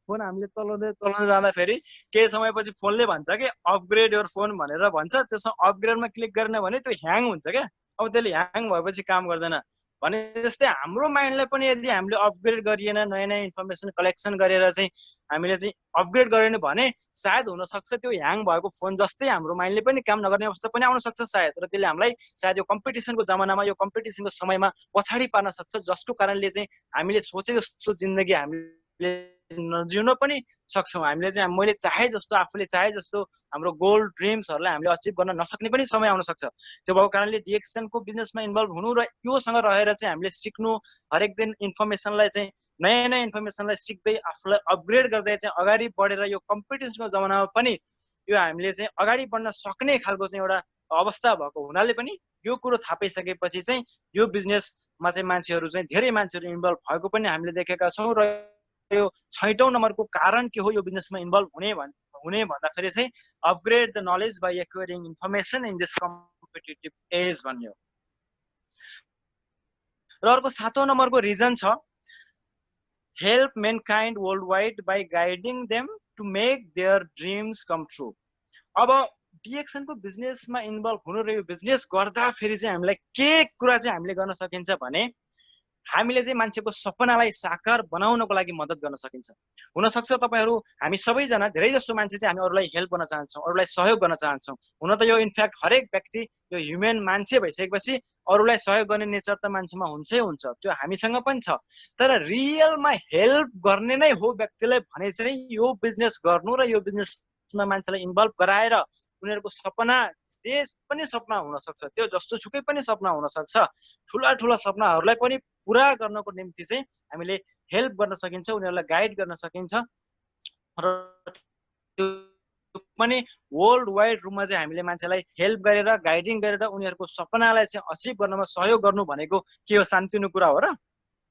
फोन हामीले चलाउँदै जाँदाखेरि केही समयपछि फोनले भन्छ कि अपग्रेड योर फोन भनेर भन्छ त्यसमा अपग्रेडमा क्लिक गरेन भने त्यो ह्याङ हुन्छ क्या अब त्यसले ह्याङ भएपछि काम गर्दैन भने जस्तै हाम्रो माइन्डलाई पनि यदि हामीले अपग्रेड गरिएन नयाँ नयाँ इन्फर्मेसन कलेक्सन गरेर चाहिँ हामीले चाहिँ अपग्रेड गरेन भने सायद हुन सक्छ त्यो ह्याङ भएको फोन जस्तै हाम्रो माइन्डले पनि काम नगर्ने अवस्था पनि आउन सक्छ सायद र त्यसले हामीलाई सायद यो कम्पिटिसनको जमानामा यो कम्पिटिसनको समयमा पछाडि पार्न सक्छ जसको कारणले चाहिँ हामीले सोचे जस्तो जिन्दगी हामीले नजिउन पनि सक्छौँ हामीले चाहिँ मैले चाहे जस्तो आफूले चाहे जस्तो हाम्रो गोल ड्रिम्सहरूलाई हामीले अचिभ गर्न नसक्ने पनि समय आउन सक्छ त्यो भएको कारणले डिएक्सनको बिजनेसमा इन्भल्भ हुनु र योसँग रहेर चाहिँ हामीले सिक्नु हरेक दिन इन्फर्मेसनलाई चाहिँ नयाँ नयाँ इन्फर्मेसनलाई सिक्दै आफूलाई अपग्रेड गर्दै चाहिँ अगाडि बढेर यो कम्पिटिसनको जमानामा पनि यो हामीले चाहिँ अगाडि बढ्न सक्ने खालको चाहिँ एउटा अवस्था भएको हुनाले पनि यो कुरो थाहा पाइसकेपछि चाहिँ यो बिजनेसमा चाहिँ मान्छेहरू चाहिँ धेरै मान्छेहरू इन्भल्भ भएको पनि हामीले देखेका छौँ र यो 6औं नम्बरको कारण के हो यो बिजनेसमा इन्भल्भ हुने भन्दाखेरि चाहिँ upgrade the knowledge by acquiring information in this competitive edge भन्ने हो र अर्को 7औं नम्बरको रिजन छ help mankind world wide by guiding them to make their dreams come true अब डिएक्सनको बिजनेसमा इन्भल्भ हुनु र यो बिजनेस गर्दाखेरि चाहिँ हामीलाई के कुरा चाहिँ हामीले गर्न सकिन्छ भने हामीले चाहिँ मान्छेको सपनालाई साकार बनाउनको लागि मद्दत गर्न सकिन्छ हुनसक्छ तपाईहरू हामी सबैजना धेरै जसो मान्छे चाहिँ हामी अरूलाई हेल्प गर्न चाहन्छौँ अरूलाई सहयोग गर्न चाहन्छौँ हुन त यो इनफ्याक्ट हरेक व्यक्ति यो ह्युमन मान्छे भइसकेपछि अरूलाई सहयोग गर्ने नेचर त मान्छेमा हुन्छै हुन्छ त्यो हामीसँग पनि छ तर रियलमा हेल्प गर्ने नै हो व्यक्तिलाई भने चाहिँ यो बिजनेस गर्नु र यो बिजनेसमा मान्छेलाई इन्भल्भ गराएर उनीहरूको सपना जे पनि सपना हुन सक्छ त्यो जस्तो छुकै पनि सपना हुन सक्छ ठुला ठुला सपनाहरूलाई पनि पुरा गर्नको निम्ति चाहिँ हामीले हेल्प गर्न सकिन्छ उनीहरूलाई गाइड गर्न सकिन्छ र त्यो पनि वर्ल्ड वाइड रूपमा चाहिँ हामीले मान्छेलाई हेल्प गरेर गाइडिङ गरेर उनीहरूको सपनालाई चाहिँ अचिभ गर्नमा सहयोग गर्नु भनेको के हो सानोतिनो कुरा हो र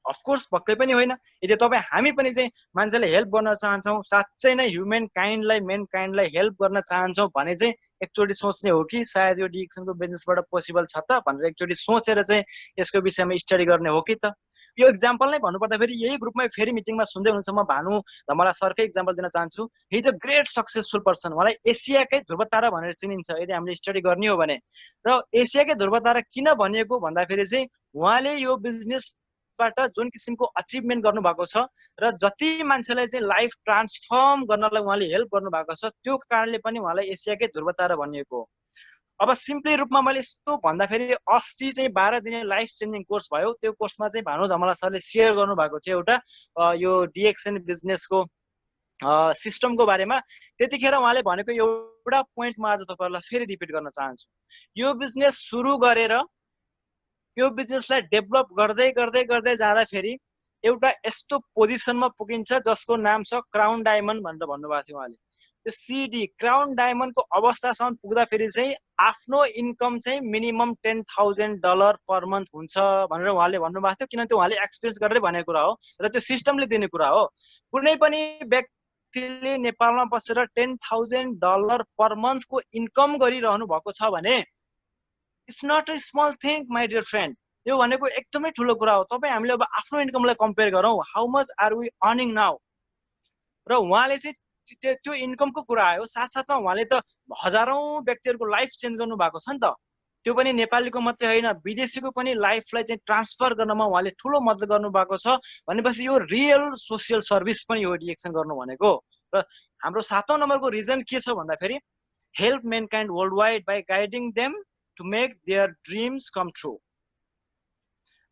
अफकोर्स पक्कै पनि होइन यदि तपाईँ हामी पनि चाहिँ मान्छेलाई हेल्प गर्न चाहन्छौँ साँच्चै नै ह्युमन काइन्डलाई हेल्प गर्न चाहन्छौँ भने चाहिँ एकचोटि सोच्ने हो कि सायद यो डिएक्सनको बिजनेसबाट पोसिबल छ त भनेर एकचोटि सोचेर चाहिँ यसको विषयमा स्टडी गर्ने हो कि त यो एक्जाम्पल नै भन्नुपर्दाखेरि यही ग्रुपमै फेरि मिटिङमा सुन्दै हुनुहुन्छ म भानु धमला सरकै एक्जाम्पल दिन चाहन्छु he is a great successful person उहाँलाई एसियाकै ध्रुवतारा भनेर चिनिन्छ यदि हामीले स्टडी गर्ने हो भने र एसियाकै ध्रुवतारा किन भनिएको भन्दाखेरि चाहिँ उहाँले यो बिजनेस जुन किसिमको अचिभमेन्ट गर्नु भएको छ र जति मान्छेलाई चाहिँ लाइफ ट्रान्सफर्म गर्नलाई उहाँले हेल्प गर्नु भएको छ त्यो कारणले पनि उहाँलाई एसियाकै ध्रुवतारा भनिएको हो अब सिम्पली रूपमा मैले यस्तो भन्दाखेरि अस्ति चाहिँ 12 दिने लाइफ चेन्जिङ कोर्स भयो त्यो कोर्समा चाहिँ भानु धमला सरले सेयर गर्नु भएको थियो एउटा यो डिएक्सन बिजनेसको सिस्टमको बारेमा त्यतिखेर उहाँले भनेको एउटा पोइन्ट म आज तपाईहरुलाई फेरि रिपिट गर्न चाहन्छु यो बिजनेस सुरु गरेर यो बिजनेसलाई डेभलप गर्दै जाँदाखेरि एउटा यस्तो पोजिसनमा पुगिन्छ जसको नाम छ क्राउन डायमन्ड भनेर भन्नुभएको थियो उहाँले त्यो सिडी क्राउन डायमन्डको अवस्थासम्म पुग्दाखेरि चाहिँ आफ्नो इन्कम चाहिँ मिनिमम $10,000 पर मन्थ हुन्छ भनेर उहाँले भन्नुभएको थियो किनभने त्यो उहाँले एक्सपिरियन्स गरेर भनेको कुरा हो र त्यो सिस्टमले दिने कुरा हो कुनै पनि व्यक्तिले नेपालमा बसेर $10,000 पर मन्थको इन्कम गरिरहनु भएको छ भने it's not a small thing my dear friend यो भनेको एकदमै ठुलो कुरा हो तपाईँ हामीले अब आफ्नो इन्कमलाई कम्पेयर गरौँ how much are we earning now र उहाँले चाहिँ त्यो इन्कमको कुरा आयो साथसाथमा उहाँले त हजारौं व्यक्तिहरूको लाइफ चेन्ज गर्नु भएको छ नि त त्यो पनि नेपालीको मात्रै होइन विदेशीको पनि लाइफलाई चाहिँ ट्रान्सफर गर्नमा उहाँले ठुलो मद्दत गर्नु भएको छ भनेपछि यो रियल सोसियल सर्भिस पनि हो डिएक्सन गर्नु भनेको र हाम्रो 7औं नम्बरको रिजन के छ भन्दाखेरि help mankind world wide by guiding them to make their dreams come true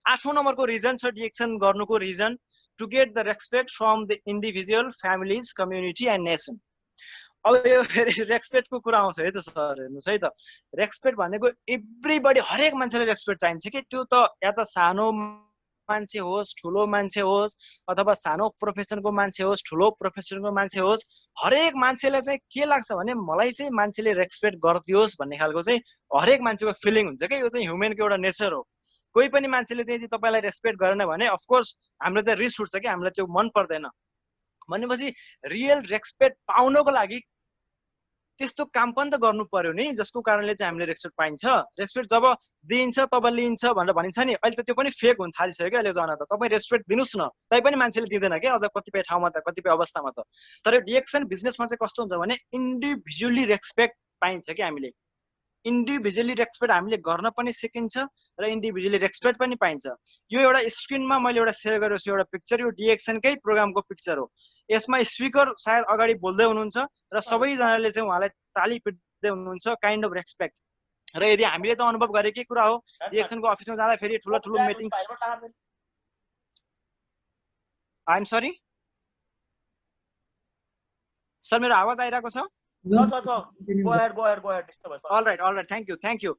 8औं नम्बरको रिजन छ डिएक्सन गर्नुको reason to get the respect from the individual, families, community and nation. अब यो रेस्पेक्ट को कुरा आउँछ है त सर हेर्नुस् है त रेस्पेक्ट भनेको एभ्रीबडी हरेक मान्छेले रेस्पेक्ट चाहिन्छ कि त्यो त या त सानो मान्छे होस् ठुलो मान्छे होस् अथवा सानो प्रोफेसनको मान्छे होस् ठुलो प्रोफेसनको मान्छे होस् हरेक मान्छेलाई चाहिँ के लाग्छ भने मलाई चाहिँ मान्छेले रेस्पेक्ट गर्दियोस् भन्ने खालको चाहिँ हरेक मान्छेको फिलिङ हुन्छ के यो चाहिँ ह्युमनको एउटा नेचर हो कोही पनि मान्छेले चाहिँ यदि तपाईलाई रेस्पेक्ट गरेन भने अफ कोर्स हाम्रो चाहिँ रिस उठ्छ कि हामीलाई त्यो मन पर्दैन भनेपछि रियल रेस्पेक्ट पाउनको लागि त्यस्तो काम पनि त गर्नु पर्यो नि, जसको कारणले चाहिँ हामीले रेस्पेक्ट पाइन्छ। रेस्पेक्ट जब दिइन्छ तब लिन्छ भनेर भनिन्छ नि, अहिले त त्यो पनि फेक हुन थालिसक्यो क्या अहिले जमाना त। तपाईँ रेस्पेक्ट दिनुहोस् न, तै पनि मान्छेले दिँदैन क्या अझ कतिपय ठाउँमा त, कतिपय अवस्थामा त। तर डिएक्सन बिजनेसमा चाहिँ कस्तो हुन्छ भने इन्डिभिजुअली रेस्पेक्ट पाइन्छ कि हामीले, इन्डिभिजुअली रेस्पेक्ट हामीले गर्न पनि सिकिन्छ र इन्डिभिजुअली रेस्पेक्ट पनि पाइन्छ। यो एउटा स्क्रिनमा मैले एउटा सेयर गरेको छु एउटा पिक्चर, यो डिएक्सनकै प्रोग्रामको पिक्चर हो। यसमा स्पिकर सायद अगाडि बोल्दै हुनुहुन्छ र सबैजनाले चाहिँ उहाँलाई ताली पिट्दै हुनुहुन्छ, काइन्ड अफ रेस्पेक्ट। र यदि हामीले त अनुभव गरेकै कुरा हो, डिएक्सनको अफिसमा जाँदाखेरि ठुलो ठुलो meetings, I am sorry sir मेरो आवाज आइरहेको छ? Alright thank you.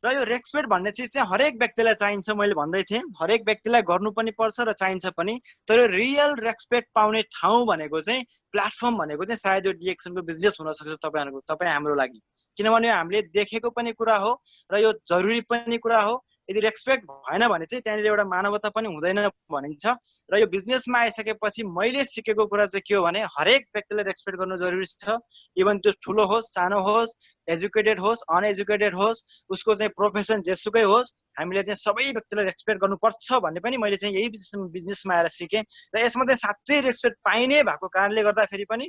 र यो रेस्पेक्ट भन्ने चिज चाहिँ हरेक व्यक्तिलाई चाहिन्छ, मैले भन्दै थिएँ हरेक व्यक्तिलाई गर्नु पनि पर्छ र चाहिन्छ पनि। तर रियल रेस्पेक्ट पाउने ठाउँ भनेको चाहिँ, प्लेटफर्म भनेको चाहिँ सायद यो डिएक्सनको बिजनेस हुनसक्छ तपाईँ हाम्रो लागि, किनभने हामीले देखेको पनि कुरा हो र यो जरुरी पनि कुरा हो। यदि रेस्पेक्ट भएन भने चाहिँ त्यहाँनिर एउटा मानवता पनि हुँदैन भनिन्छ। र यो बिजनेसमा आइसकेपछि मैले सिकेको कुरा चाहिँ के हो भने हरेक व्यक्तिलाई रेस्पेक्ट गर्नु जरुरी छ, इभन त्यो ठुलो होस् सानो होस्, एजुकेटेड होस् अनएजुकेटेड होस्, उसको चाहिँ प्रोफेसन जेसुकै होस्, हामीले चाहिँ सबै व्यक्तिलाई रेस्पेक्ट गर्नुपर्छ भन्ने पनि मैले चाहिँ यही बिजनेसमा आएर सिकेँ। र यसमा चाहिँ साँच्चै रेस्पेक्ट पाइने भएको कारणले गर्दाखेरि पनि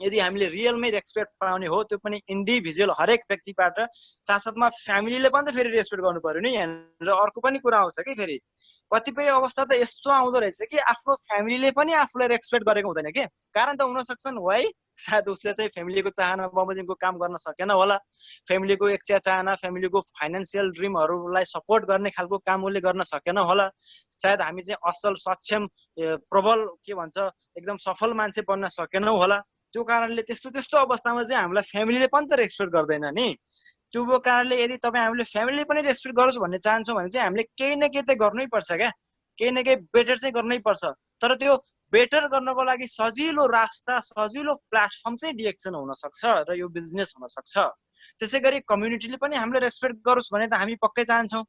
यदि हामीले रियलमै रेस्पेक्ट पाउने हो, त्यो पनि इन्डिभिजुअल हरेक व्यक्तिबाट, साथसाथमा फ्यामिलीले पनि त फेरि रेस्पेक्ट गर्नु पर्यो नि। यहाँनिर अर्को पनि कुरा आउँछ कि फेरि कतिपय अवस्था त यस्तो आउँदो रहेछ कि आफ्नो फ्यामिलीले पनि आफूलाई रेस्पेक्ट गरेको हुँदैन के। कारण त हुन सक्छन् वाइ, सायद उसले चाहिँ फ्यामिलीको चाहना बमोजिमको काम गर्न सकेन होला, फ्यामिलीको इच्छा चाहना, फ्यामिलीको फाइनेन्सियल ड्रिमहरूलाई सपोर्ट गर्ने खालको काम उसले गर्न सकेन होला। सायद हामी चाहिँ असल सक्षम प्रबल के भन्छ एकदम सफल मान्छे बन्न सकेनौँ होला। त्यो कारणले त्यस्तो अवस्थामा चाहिँ हामीलाई फ्यामिलीले पनि त रेस्पेक्ट गर्दैन नि। त्यो कारणले यदि तपाईँ हामीले फ्यामिलीले पनि रेस्पेक्ट गरोस् भन्ने चाहन्छौँ भने चाहिँ हामीले केही न केही त गर्नै पर्छ क्या, केही न केही बेटर चाहिँ गर्नै पर्छ। तर त्यो बेटर गर्नको लागि सजिलो रास्ता, सजिलो प्लेटफर्म चाहिँ डिएक्सन हुनसक्छ र यो बिजनेस हुनसक्छ। त्यसै गरी कम्युनिटीले पनि हामीले रेस्पेक्ट गरोस् भने त हामी पक्कै चाहन्छौँ।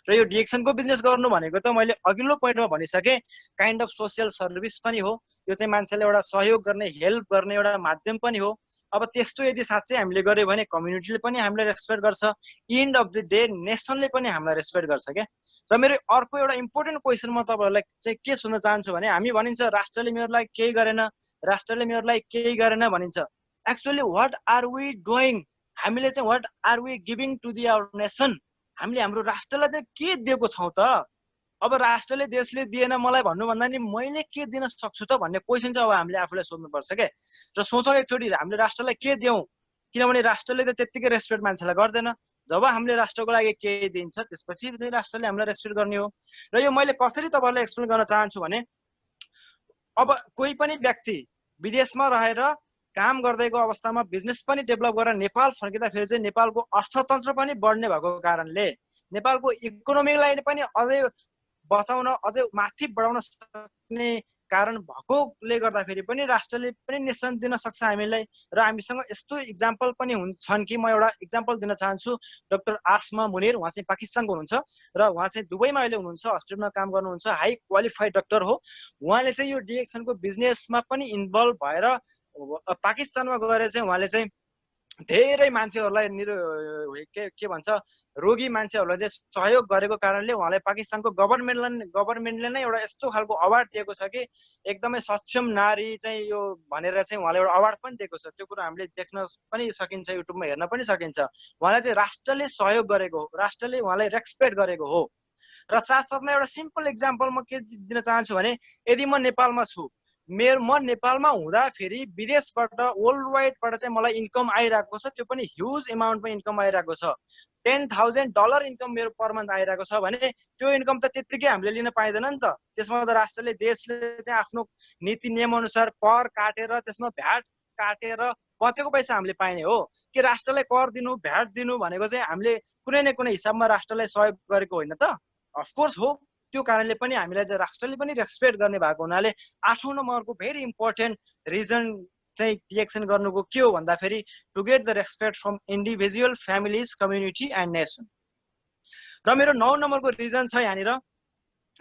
र यो डिएक्सनको बिजनेस गर्नु भनेको त मैले अघिल्लो पोइन्टमा भनिसकेँ, काइन्ड अफ सोसियल सर्भिस पनि हो। यो चाहिँ मान्छेले एउटा सहयोग गर्ने, हेल्प गर्ने एउटा माध्यम पनि हो। अब त्यस्तो यदि साँच्चै हामीले गर्यो भने कम्युनिटीले पनि हामीलाई रेस्पेक्ट गर्छ, एन्ड अफ द डे नेसनले पनि हामीलाई रेस्पेक्ट गर्छ क्या। र मेरो अर्को एउटा इम्पोर्टेन्ट क्वेसन म तपाईँहरूलाई चाहिँ के सुन्न चाहन्छु भने, हामी भनिन्छ राष्ट्रले मेरोलाई केही गरेन, राष्ट्रले मेरोलाई केही गरेन भनिन्छ। Actually what are we doing? हामीले चाहिँ what are we giving to the our nation? हामीले हाम्रो राष्ट्रलाई चाहिँ के दिएको छौँ त? अब राष्ट्रले देशले दिएन मलाई भन्नुभन्दा नि मैले के दिन सक्छु त भन्ने क्वेसन चाहिँ अब हामीले आफूलाई सोध्नुपर्छ क्या। र सोचौँ एकचोटि हामीले राष्ट्रलाई के दियौँ, किनभने राष्ट्रले त त्यत्तिकै रेस्पेक्ट मान्छेलाई गर्दैन। जब हामीले राष्ट्रको लागि केही दिन्छ त्यसपछि चाहिँ राष्ट्रले हामीलाई रेस्पेक्ट गर्ने हो। र यो मैले कसरी तपाईँहरूलाई एक्सप्लेन गर्न चाहन्छु भने, अब कोही पनि व्यक्ति विदेशमा रहेर काम गर्दैको अवस्थामा बिजनेस पनि डेभलप गरेर नेपाल फर्किँदाखेरि चाहिँ नेपालको अर्थतन्त्र पनि बढ्ने भएको कारणले, नेपालको इकोनोमीलाई पनि अझै बचाउन, अझै माथि बढाउन सक्ने कारण भएकोले गर्दाखेरि पनि राष्ट्रले पनि नेसन दिन सक्छ हामीलाई। र हामीसँग यस्तो इक्जाम्पल पनि हुन्छन् कि म एउटा इक्जाम्पल दिन चाहन्छु। डाक्टर आसमा मुनिर, उहाँ चाहिँ पाकिस्तानको हुनुहुन्छ र उहाँ चाहिँ दुबईमा अहिले हुनुहुन्छ, हस्पिटलमा काम गर्नुहुन्छ, हाई क्वालिफाइड डक्टर हो। उहाँले चाहिँ यो डिएक्सनको बिजनेसमा पनि इन्भल्भ भएर पाकिस्तानमा गएर चाहिँ उहाँले चाहिँ धेरै मान्छेहरूलाई के भन्छ रोगी मान्छेहरूलाई चाहिँ सहयोग गरेको कारणले उहाँलाई पाकिस्तानको गभर्मेन्टले नै एउटा यस्तो खालको अवार्ड दिएको छ कि एकदमै सक्षम नारी चाहिँ यो भनेर चाहिँ उहाँले एउटा अवार्ड पनि दिएको छ। त्यो कुरा हामीले देख्न पनि सकिन्छ, युट्युबमा हेर्न पनि सकिन्छ। उहाँलाई चाहिँ राष्ट्रले सहयोग गरेको हो, राष्ट्रले उहाँलाई रेस्पेक्ट गरेको हो। र साथसाथमा एउटा सिम्पल इक्जाम्पल म के दिन चाहन्छु भने, यदि म नेपालमा छु, म नेपालमा हुँदाखेरि विदेशबाट वर्ल्ड वाइडबाट चाहिँ मलाई इन्कम आइरहेको छ, त्यो पनि ह्युज एमाउन्टमा इन्कम आइरहेको छ। $10,000 इन्कम मेरो पर मन्थ आइरहेको छ भने त्यो इन्कम त त्यत्तिकै हामीले लिन पाइँदैन नि त। त्यसमा त राष्ट्रले, देशले चाहिँ आफ्नो नीति नियम अनुसार कर काटेर त्यसमा भ्याट काटेर बचेको पैसा हामीले पाइने हो कि राष्ट्रलाई कर दिनु, भ्याट दिनु भनेको चाहिँ हामीले कुनै न कुनै हिसाबमा राष्ट्रलाई सहयोग गरेको होइन त? अफकोर्स हो। त्यो कारणले पनि हामीलाई चाहिँ राष्ट्रले पनि रेस्पेक्ट गर्ने भएको हुनाले 8औं नम्बरको भेरी इम्पोर्टेन्ट रिजन चाहिँ डिएक्सन गर्नुको के हो भन्दाखेरि to get the respect from individual, families, community and nation. र मेरो 9 नम्बरको रिजन छ यहाँनिर,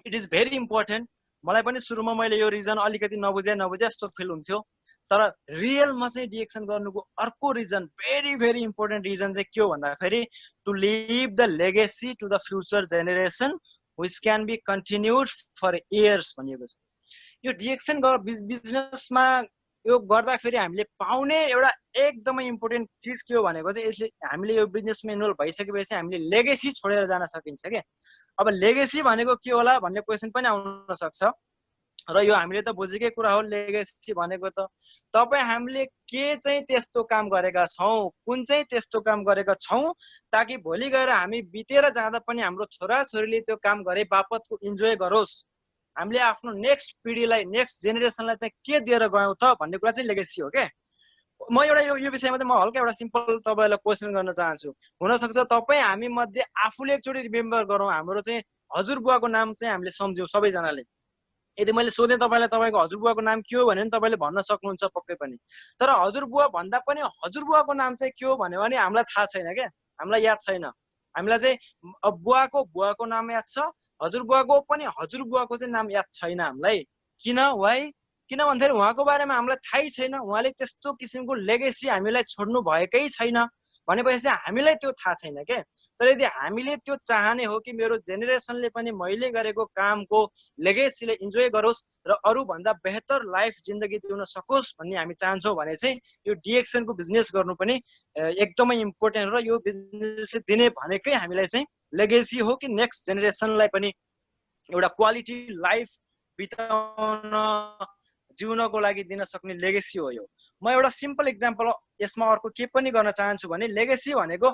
इट इज भेरी इम्पोर्टेन्ट। मलाई पनि सुरुमा मैले यो रिजन अलिकति नबुझे जस्तो फिल हुन्थ्यो, तर रियलमा चाहिँ डिएक्सन गर्नुको अर्को reason, very very important reason चाहिँ के हो भन्दाखेरि to live the legacy to the future generation which can be continued for years भनिएको छ। यो डिएक्सन बिजनेसमा यो गर्दाखेरि हामीले पाउने एउटा एकदमै इम्पोर्टेन्ट चिज के हो भनेको चाहिँ यसले हामीले यो बिजनेसमा इन्भल्भ भइसकेपछि हामीले लेगेसी छोडेर जान सकिन्छ क्या। अब लेगेसी भनेको के होला भन्ने क्वेसन पनि आउन सक्छ र यो हामीले त बुझेकै कुरा हो। लेगेसी भनेको त तपाईँ हामीले के चाहिँ त्यस्तो काम गरेका छौँ, कुन चाहिँ त्यस्तो काम गरेका छौँ ताकि भोलि गएर हामी बितेर जाँदा पनि हाम्रो छोराछोरीले त्यो काम गरे बापतको इन्जोय गरोस्। हामीले आफ्नो नेक्स्ट पिढीलाई, नेक्स्ट जेनेरेसनलाई चाहिँ के दिएर गयौँ त भन्ने कुरा चाहिँ लेगेसी हो क्या। म एउटा यो विषयमा चाहिँ म हल्का एउटा सिम्पल तपाईँलाई क्वेसन गर्न चाहन्छु। हुनसक्छ तपाईँ हामी मध्ये आफूले एकचोटि रिमेम्बर गरौँ, हाम्रो चाहिँ हजुरबुवाको नाम चाहिँ हामीले सम्झ्यौँ सबैजनाले। यदि मैले सोधेँ तपाईँलाई तपाईँको हजुरबुवाको नाम के हो भने तपाईँले भन्न सक्नुहुन्छ पक्कै पनि, तर हजुरबुवा भन्दा पनि हजुरबुवाको नाम चाहिँ के हो भन्यो भने हामीलाई थाहा छैन क्या, हामीलाई याद छैन। हामीलाई चाहिँ बुवाको बुवाको नाम याद छ, हजुरबुवाको पनि हजुरबुवाको चाहिँ नाम याद छैन हामीलाई। किन? वाइ? किन भन्दाखेरि उहाँको बारेमा हामीलाई थाहै छैन, उहाँले त्यस्तो किसिमको लेगेसी हामीलाई छोड्नु भएकै छैन भनेपछि हामीलाई त्यो थाहा छैन क्या। तर यदि हामीले त्यो चाहने हो कि मेरो जेनेरेसनले पनि मैले गरेको कामको लेगेसीले इन्जोय गरोस् र अरूभन्दा बेहतर लाइफ जिन्दगी जिउन सकोस् भन्ने हामी चाहन्छौँ भने चाहिँ यो डिएक्सनको बिजनेस गर्नु पनि एकदमै इम्पोर्टेन्ट र यो बिजनेसले दिने भनेकै हामीलाई चाहिँ लेगेसी हो कि नेक्स्ट जेनेरेसनलाई पनि एउटा क्वालिटी लाइफ बिताउन जिउनको लागि दिन सक्ने लेगेसी हो यो। म एउटा सिम्पल इक्जाम्पल यसमा अर्को के पनि गर्न चाहन्छु भने लेगेसी भनेको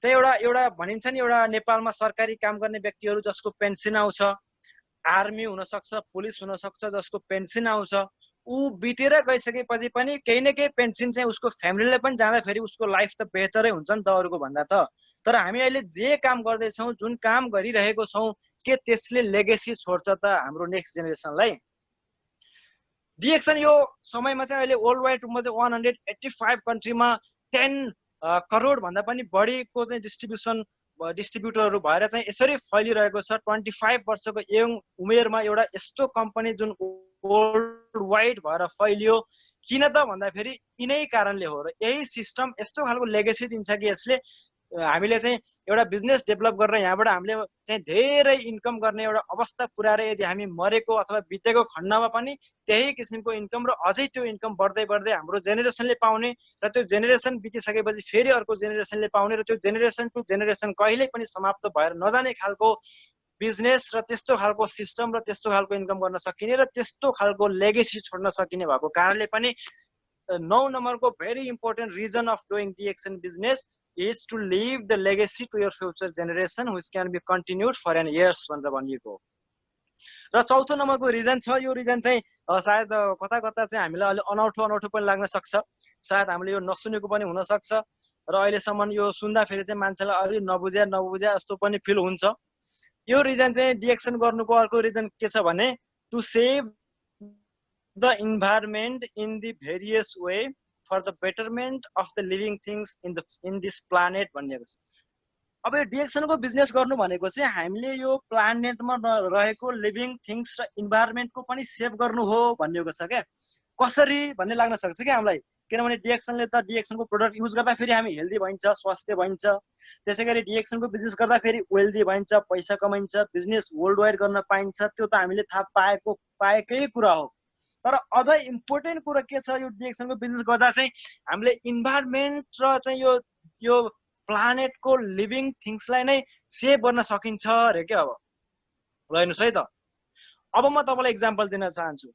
चाहिँ एउटा भनिन्छ नि, एउटा नेपालमा सरकारी काम गर्ने व्यक्तिहरू जसको पेन्सन आउँछ, आर्मी हुनसक्छ, पुलिस हुनसक्छ जसको पेन्सन आउँछ, ऊ बितेर गइसकेपछि पनि केही न केही पेन्सन चाहिँ उसको फ्यामिलीलाई पनि जाँदाखेरि उसको लाइफ त बेहतरै हुन्छ नि त अरूको भन्दा त। तर हामी अहिले जे काम गर्दैछौँ, जुन काम गरिरहेको छौँ, के त्यसले लेगेसी छोड्छ त हाम्रो नेक्स्ट जेनेरेसनलाई? डिएक्सन यो समयमा चाहिँ अहिले वर्ल्ड वाइडमा चाहिँ 185 कन्ट्रीमा 10 करोड भन्दा पनि बढीको चाहिँ डिस्ट्रिब्युटरहरू भएर चाहिँ यसरी फैलिरहेको छ। 25 वर्षको यङ उमेरमा एउटा यस्तो कम्पनी जुन वर्ल्ड वाइड भएर फैलियो, किन त भन्दाखेरि यिनै कारणले हो। र यही सिस्टम यस्तो खालको लेगेसी दिन्छ कि यसले हामीले चाहिँ एउटा बिजनेस डेभलप गरेर यहाँबाट हामीले चाहिँ धेरै इन्कम गर्ने एउटा अवस्था पुऱ्याएर यदि हामी मरेको अथवा बितेको खण्डमा पनि त्यही किसिमको इन्कम र अझै त्यो इन्कम बढ्दै बढ्दै हाम्रो जेनेरेसनले पाउने र त्यो जेनेरेसन बितिसकेपछि फेरि अर्को जेनेरेसनले पाउने र त्यो जेनेरेसन टु जेनेरेसन कहिल्यै पनि समाप्त भएर नजाने खालको बिजनेस र त्यस्तो खालको सिस्टम र त्यस्तो खालको इन्कम गर्न सकिने र त्यस्तो खालको लेगेसी छोड्न सकिने भएको कारणले पनि 9 नम्बरको very important reason of doing DXN business is to leave the legacy to your future generation which can be continued for an years भनेर भनिएको। र चौथो नम्बरको रिजन छ, यो रिजन चाहिँ सायद कता कता चाहिँ हामीलाई अलि अनौठो पनि लाग्न सक्छ, सायद हामीले यो नसुनेको पनि हुन सक्छ र अहिलेसम्म यो सुन्दाखेरि चाहिँ मान्छेलाई अलि नबुझ्या जस्तो पनि फिल हुन्छ। यो रिजन चाहिँ डिएक्सन गर्नुको अर्को रिजन के छ भने to save the environment in the various way for the betterment of the living things in this planet भनिएको छ। अब यो डिएक्सनको बिजनेस गर्नु भनेको चाहिँ हामीले यो प्लानेटमा रहेको लिभिङ थिङ्स र इन्भाइरोमेन्टको पनि सेभ गर्नु हो भनिएको छ क्या। कसरी भन्ने लाग्न सक्छ क्या हामीलाई, किनभने डिएक्सनले त डिएक्सनको प्रोडक्ट युज गर्दाखेरि हामी हेल्दी भइन्छ, स्वास्थ्य भइन्छ, त्यसै गरी डिएक्सनको बिजनेस गर्दाखेरि वेल्दी भइन्छ, पैसा कमाइन्छ, बिजनेस वर्ल्ड वाइड गर्न पाइन्छ, त्यो त हामीले थाहा पाएकै कुरा हो। तर अझ इम्पोर्टेन्ट कुरा के छ, यो डिएक्सनको बिजनेस गर्दा चाहिँ हामीले इन्भाइरोमेन्ट र चाहिँ यो प्लानेटको लिभिङ थिङ्सलाई नै सेभ गर्न सकिन्छ अरे क्या। अब ल हेर्नुहोस् है त, अब म तपाईँलाई इक्जाम्पल दिन चाहन्छु।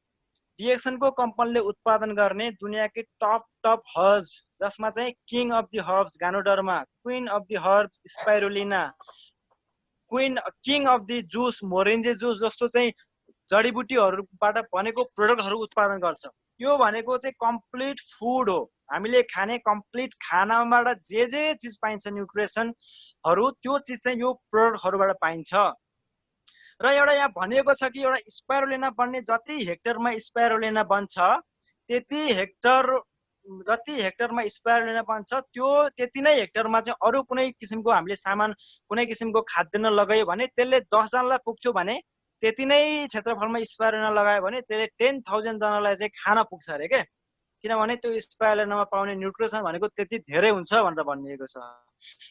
डिएक्सनको कम्पनीले उत्पादन गर्ने दुनियाँकै टप हर्ब्स, जसमा चाहिँ king of the herbs ganoderma, queen of the herbs spirulina, king of the juice Morinzhi juice जस्तो चाहिँ जडीबुटीहरूबाट बनेको प्रोडक्टहरू उत्पादन गर्छ। यो भनेको चाहिँ कम्प्लिट फुड हो, हामीले खाने कम्प्लिट खानाबाट जे चिज पाइन्छ न्युट्रिसनहरू, त्यो चिज चाहिँ यो प्रोडक्टहरूबाट पाइन्छ। र एउटा यहाँ भनिएको छ कि एउटा स्पाइरुलिना बन्ने जति हेक्टरमा स्पाइरुलिना बन्छ जति हेक्टरमा स्पाइरुलिना बन्छ त्यो त्यति नै हेक्टरमा चाहिँ अरू कुनै किसिमको हामीले सामान, कुनै किसिमको खाद्यान्न लगायो भने त्यसले 10 जनालाई पुग्थ्यो भने त्यति नै क्षेत्रफलमा स्पाइरुलिना लगायो भने त्यसले 10,000 जनालाई चाहिँ खाना पुग्छ अरे के, किनभने त्यो स्पाइरुलिनामा पाउने न्युट्रिसन भनेको त्यति धेरै हुन्छ भनेर भनिएको छ।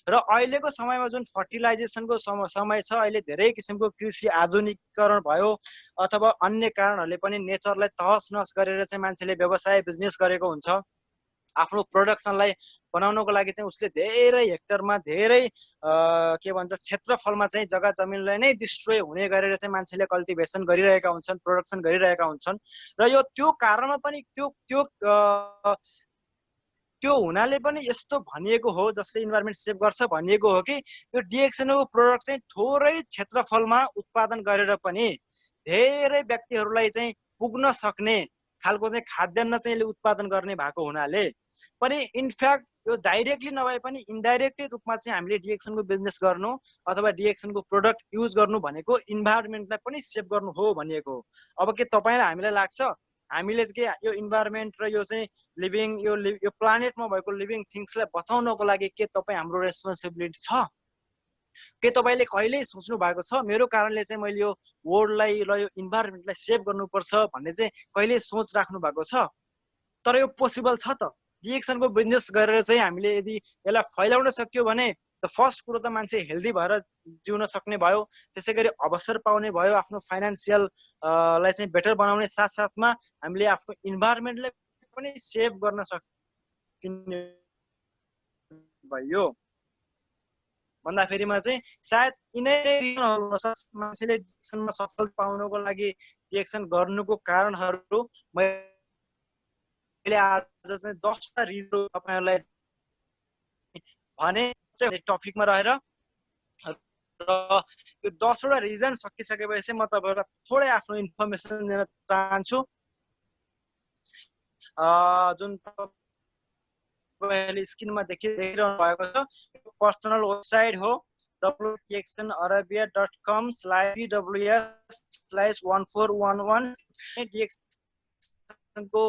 र अहिलेको समयमा जुन फर्टिलाइजेसनको समय छ, अहिले धेरै किसिमको कृषि आधुनिकीकरण भयो अथवा अन्य कारणहरूले पनि नेचरलाई तहस नहस गरेर चाहिँ मान्छेले व्यवसाय बिजनेस गरेको हुन्छ। आफ्नो प्रोडक्सनलाई बनाउनको लागि चाहिँ उसले धेरै हेक्टरमा धेरै के भन्छ क्षेत्रफलमा चाहिँ जग्गा जमिनलाई नै डिस्ट्रोय हुने गरेर चाहिँ मान्छेले कल्टिभेसन गरिरहेका हुन्छन्, प्रोडक्सन गरिरहेका हुन्छन्। र यो त्यो कारणमा पनि त्यो हुनाले पनि यस्तो भनिएको हो, जसले इन्भाइरोमेन्ट सेभ गर्छ भनिएको हो कि यो डिएक्सनको प्रोडक्ट चाहिँ थोरै क्षेत्रफलमा उत्पादन गरेर पनि धेरै व्यक्तिहरूलाई चाहिँ पुग्न सक्ने खालको चाहिँ खाद्यान्न चाहिँ उत्पादन गर्ने भएको हुनाले पनि इनफ्याक्ट यो डाइरेक्टली नभए पनि इन्डाइरेक्टली रूपमा चाहिँ हामीले डिएक्सनको बिजनेस गर्नु अथवा डिएक्सनको प्रोडक्ट युज गर्नु भनेको इन्भाइरोमेन्टलाई पनि सेभ गर्नु हो भनिएको हो। अब के तपाईँलाई हामीलाई लाग्छ हामीले के यो इन्भाइरोमेन्ट र यो चाहिँ लिभिङ यो प्लानेटमा भएको लिभिङ थिङ्सलाई बचाउनको लागि के तपाईँ हाम्रो रेस्पोन्सिबिलिटी छ? के तपाईँले कहिल्यै सोच्नु भएको छ मेरो कारणले चाहिँ मैले यो वर्ल्डलाई र यो इन्भाइरोमेन्टलाई सेभ गर्नुपर्छ भन्ने चाहिँ कहिल्यै सोच राख्नु भएको छ? तर यो पोसिबल छ त। डिएक्सनको बिजनेस गरेर चाहिँ हामीले यदि यसलाई फैलाउन सक्यो भने त फर्स्ट कुरो त मान्छे हेल्दी भएर जिउन सक्ने भयो, त्यसै गरी अवसर पाउने भयो, आफ्नो फाइनेन्सियल लाई चाहिँ बेटर बनाउने साथसाथमा हामीले आफ्नो इन्भाइरोमेन्टलाई पनि सेभ गर्न सकिने भयो भन्दाफेरिमा चाहिँ सायद यिनै रिजनहरु हुन सक्छ मान्छेले डिएक्सनमा सफल पाउनको लागि डिएक्सन गर्नुको कारणहरु मैले आज चाहिँ 10 टा रिजन तपाईहरुलाई भने टपिकमा रहेर र यो 10 वटा रिजन सकिसकेपछि म तपाईहरुलाई थोरै आफ्नो इन्फर्मेसन दिन चाहन्छु। जुन तपाईँले स्क्रिनमा देखिरहनु भएको छ पर्सनल वेबसाइट हो www.arabia.com/pws/1411 डिएक्सनको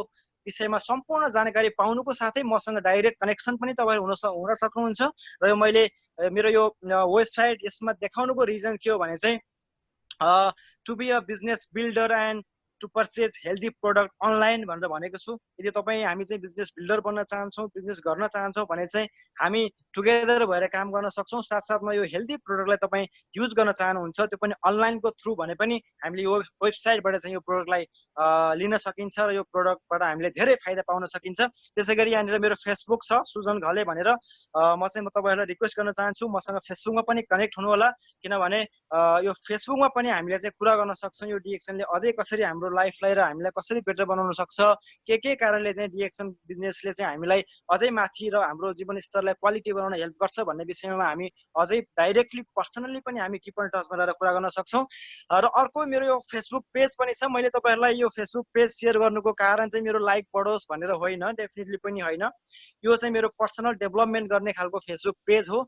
विषयमा सम्पूर्ण जानकारी पाउनुको साथै मसँग डाइरेक्ट कनेक्सन पनि तपाईहरु हुन सक्नुहुन्छ। र यो मैले मेरो यो वेबसाइट यसमा देखाउनुको रिजन के हो भने चाहिँ to be a business builder and to purchase healthy product online भनेर भनेको छु। यदि तपाईँ हामी चाहिँ बिजनेस बिल्डर बन्न चाहन्छौँ, बिजनेस गर्न चाहन्छौँ भने चाहिँ हामी टुगेदर भएर काम गर्न सक्छौँ। साथसाथमा यो हेल्दी प्रोडक्टलाई तपाईँ युज गर्न चाहनुहुन्छ त्यो पनि अनलाइनको थ्रु भने पनि हामीले यो वेबसाइटबाट चाहिँ यो प्रोडक्टलाई लिन सकिन्छ र यो प्रोडक्टबाट हामीले धेरै फाइदा पाउन सकिन्छ। त्यसै गरी यहाँनिर मेरो फेसबुक छ सुजन घले भनेर, म तपाईहरुलाई रिक्वेस्ट गर्न चाहन्छु मसँग फेसबुकमा पनि कनेक्ट हुनु होला, किनभने यो फेसबुकमा पनि हामीले चाहिँ कुरा गर्न सक्छौँ यो डिएक्सनले अझै कसरी हाम्रो लाइफलाई र हामीलाई कसरी बेटर बनाउन सक्छ, के कारणले चाहिँ डिएक्सन बिजनेसले चाहिँ हामीलाई अझै माथि र हाम्रो जीवन स्तरलाई क्वालिटी बनाउन हेल्प गर्छ भन्ने विषयमा हामी अझै डाइरेक्टली पर्सनली पनि हामी किप इन टचमा रहेर कुरा गर्न सक्छौँ। र अर्को मेरो यो फेसबुक पेज पनि छ। मैले तपाईहरुलाई यो फेसबुक पेज शेयर गर्नुको कारण चाहिँ मेरो लाइक बढोस् भनेर होइन, डेफिनेटली पनि होइन, यो चाहिँ मेरो पर्सनल डेभलपमेन्ट गर्ने खालको फेसबुक पेज हो।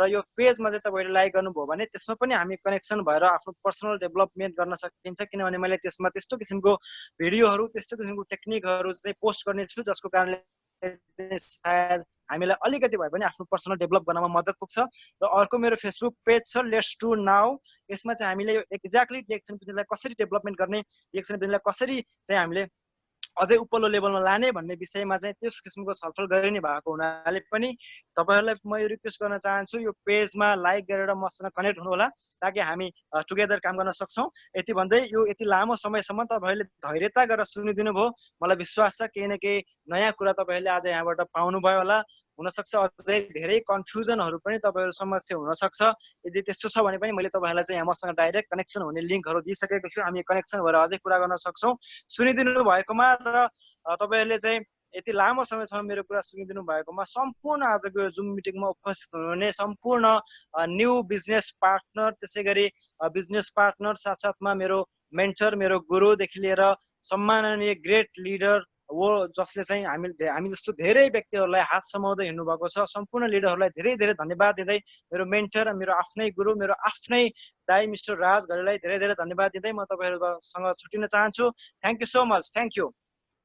र यो पेजमा चाहिँ तपाईहरुले लाइक गर्नुभयो भने त्यसमा पनि हामी कनेक्सन भएर आफ्नो पर्सनल डेभलपमेन्ट गर्न सकिन्छ, किनभने मैले त्यसमा त्यस्तो किसिमको भिडियोहरु त्यस्तो किसिमको टेक्निकहरु चाहिँ पोस्ट गर्ने छु जसको कारणले सायद हामीलाई अलिकति भए पनि आफ्नो पर्सनल डेभलप गर्नमा मद्दत पुग्छ। र अर्को मेरो फेसबुक पेज छ लेट्स डु नाउ। यसमा चाहिँ हामीले यो एक्ज्याक्टली डिएक्सन बिजनेसलाई कसरी डेभलपमेन्ट गर्ने, डिएक्सन बिजनेसलाई कसरी चाहिँ हामीले अझै उपल्लो लेभलमा लाने भन्ने विषयमा चाहिँ त्यस किसिमको छलफल गरिने भएको हुनाले पनि तपाईहरुलाई म यो रिक्वेस्ट गर्न चाहन्छु यो पेजमा लाइक गरेर मसँग कनेक्ट हुनु होला ताकि हामी टुगेदर काम गर्न सक्छौं। यति भन्दै यो यति लामो समयसम्म तपाईहरुले धैर्यता गरेर सुनिदिनु भयो, मलाई विश्वास छ केही न केही नयाँ कुरा तपाईहरुले आज यहाँबाट पाउनु भयो होला। हुन सक्छ अझै धेरै कन्फ्युजनहरु पनि तपाईहरु समक्ष हुन सक्छ, यदि त्यस्तो छ भने पनि मैले तपाईहरुलाई चाहिँ यहाँ मसँग डाइरेक्ट कनेक्सन हुने लिंकहरु दिइसकेको छु, हामी कनेक्सन भएर अझै कुरा गर्न सक्छौं। सुनिदिनु भएकोमा र तपाईहरुले चाहिँ यति लामो समयसम्म मेरो कुरा सुनिदिनु भएकोमा सम्पूर्ण आजको जुम मिटिङमा उपस्थित हुनुहुने सम्पूर्ण न्यू बिजनेस पार्टनर, त्यसैगरी बिजनेस पार्टनर साथसाथमा मेरो मेन्टर, मेरो गुरुदेखि लिएर सम्माननीय ग्रेट लिडर वो जसले चाहिँ हामी जस्तो धेरै व्यक्तिहरुलाई हात समाउँदै हिँड्नु भएको छ, सम्पूर्ण लिडरहरुलाई धेरै धेरै धन्यवाद दिँदै मेरो मेन्टर मेरो आफ्नै गुरु मेरो आफ्नै दाइ मिस्टर राज घलेलाई धेरै धेरै धन्यवाद दिँदै म तपाईहरुसँग छुटिन चाहन्छु। Thank you so much, thank you.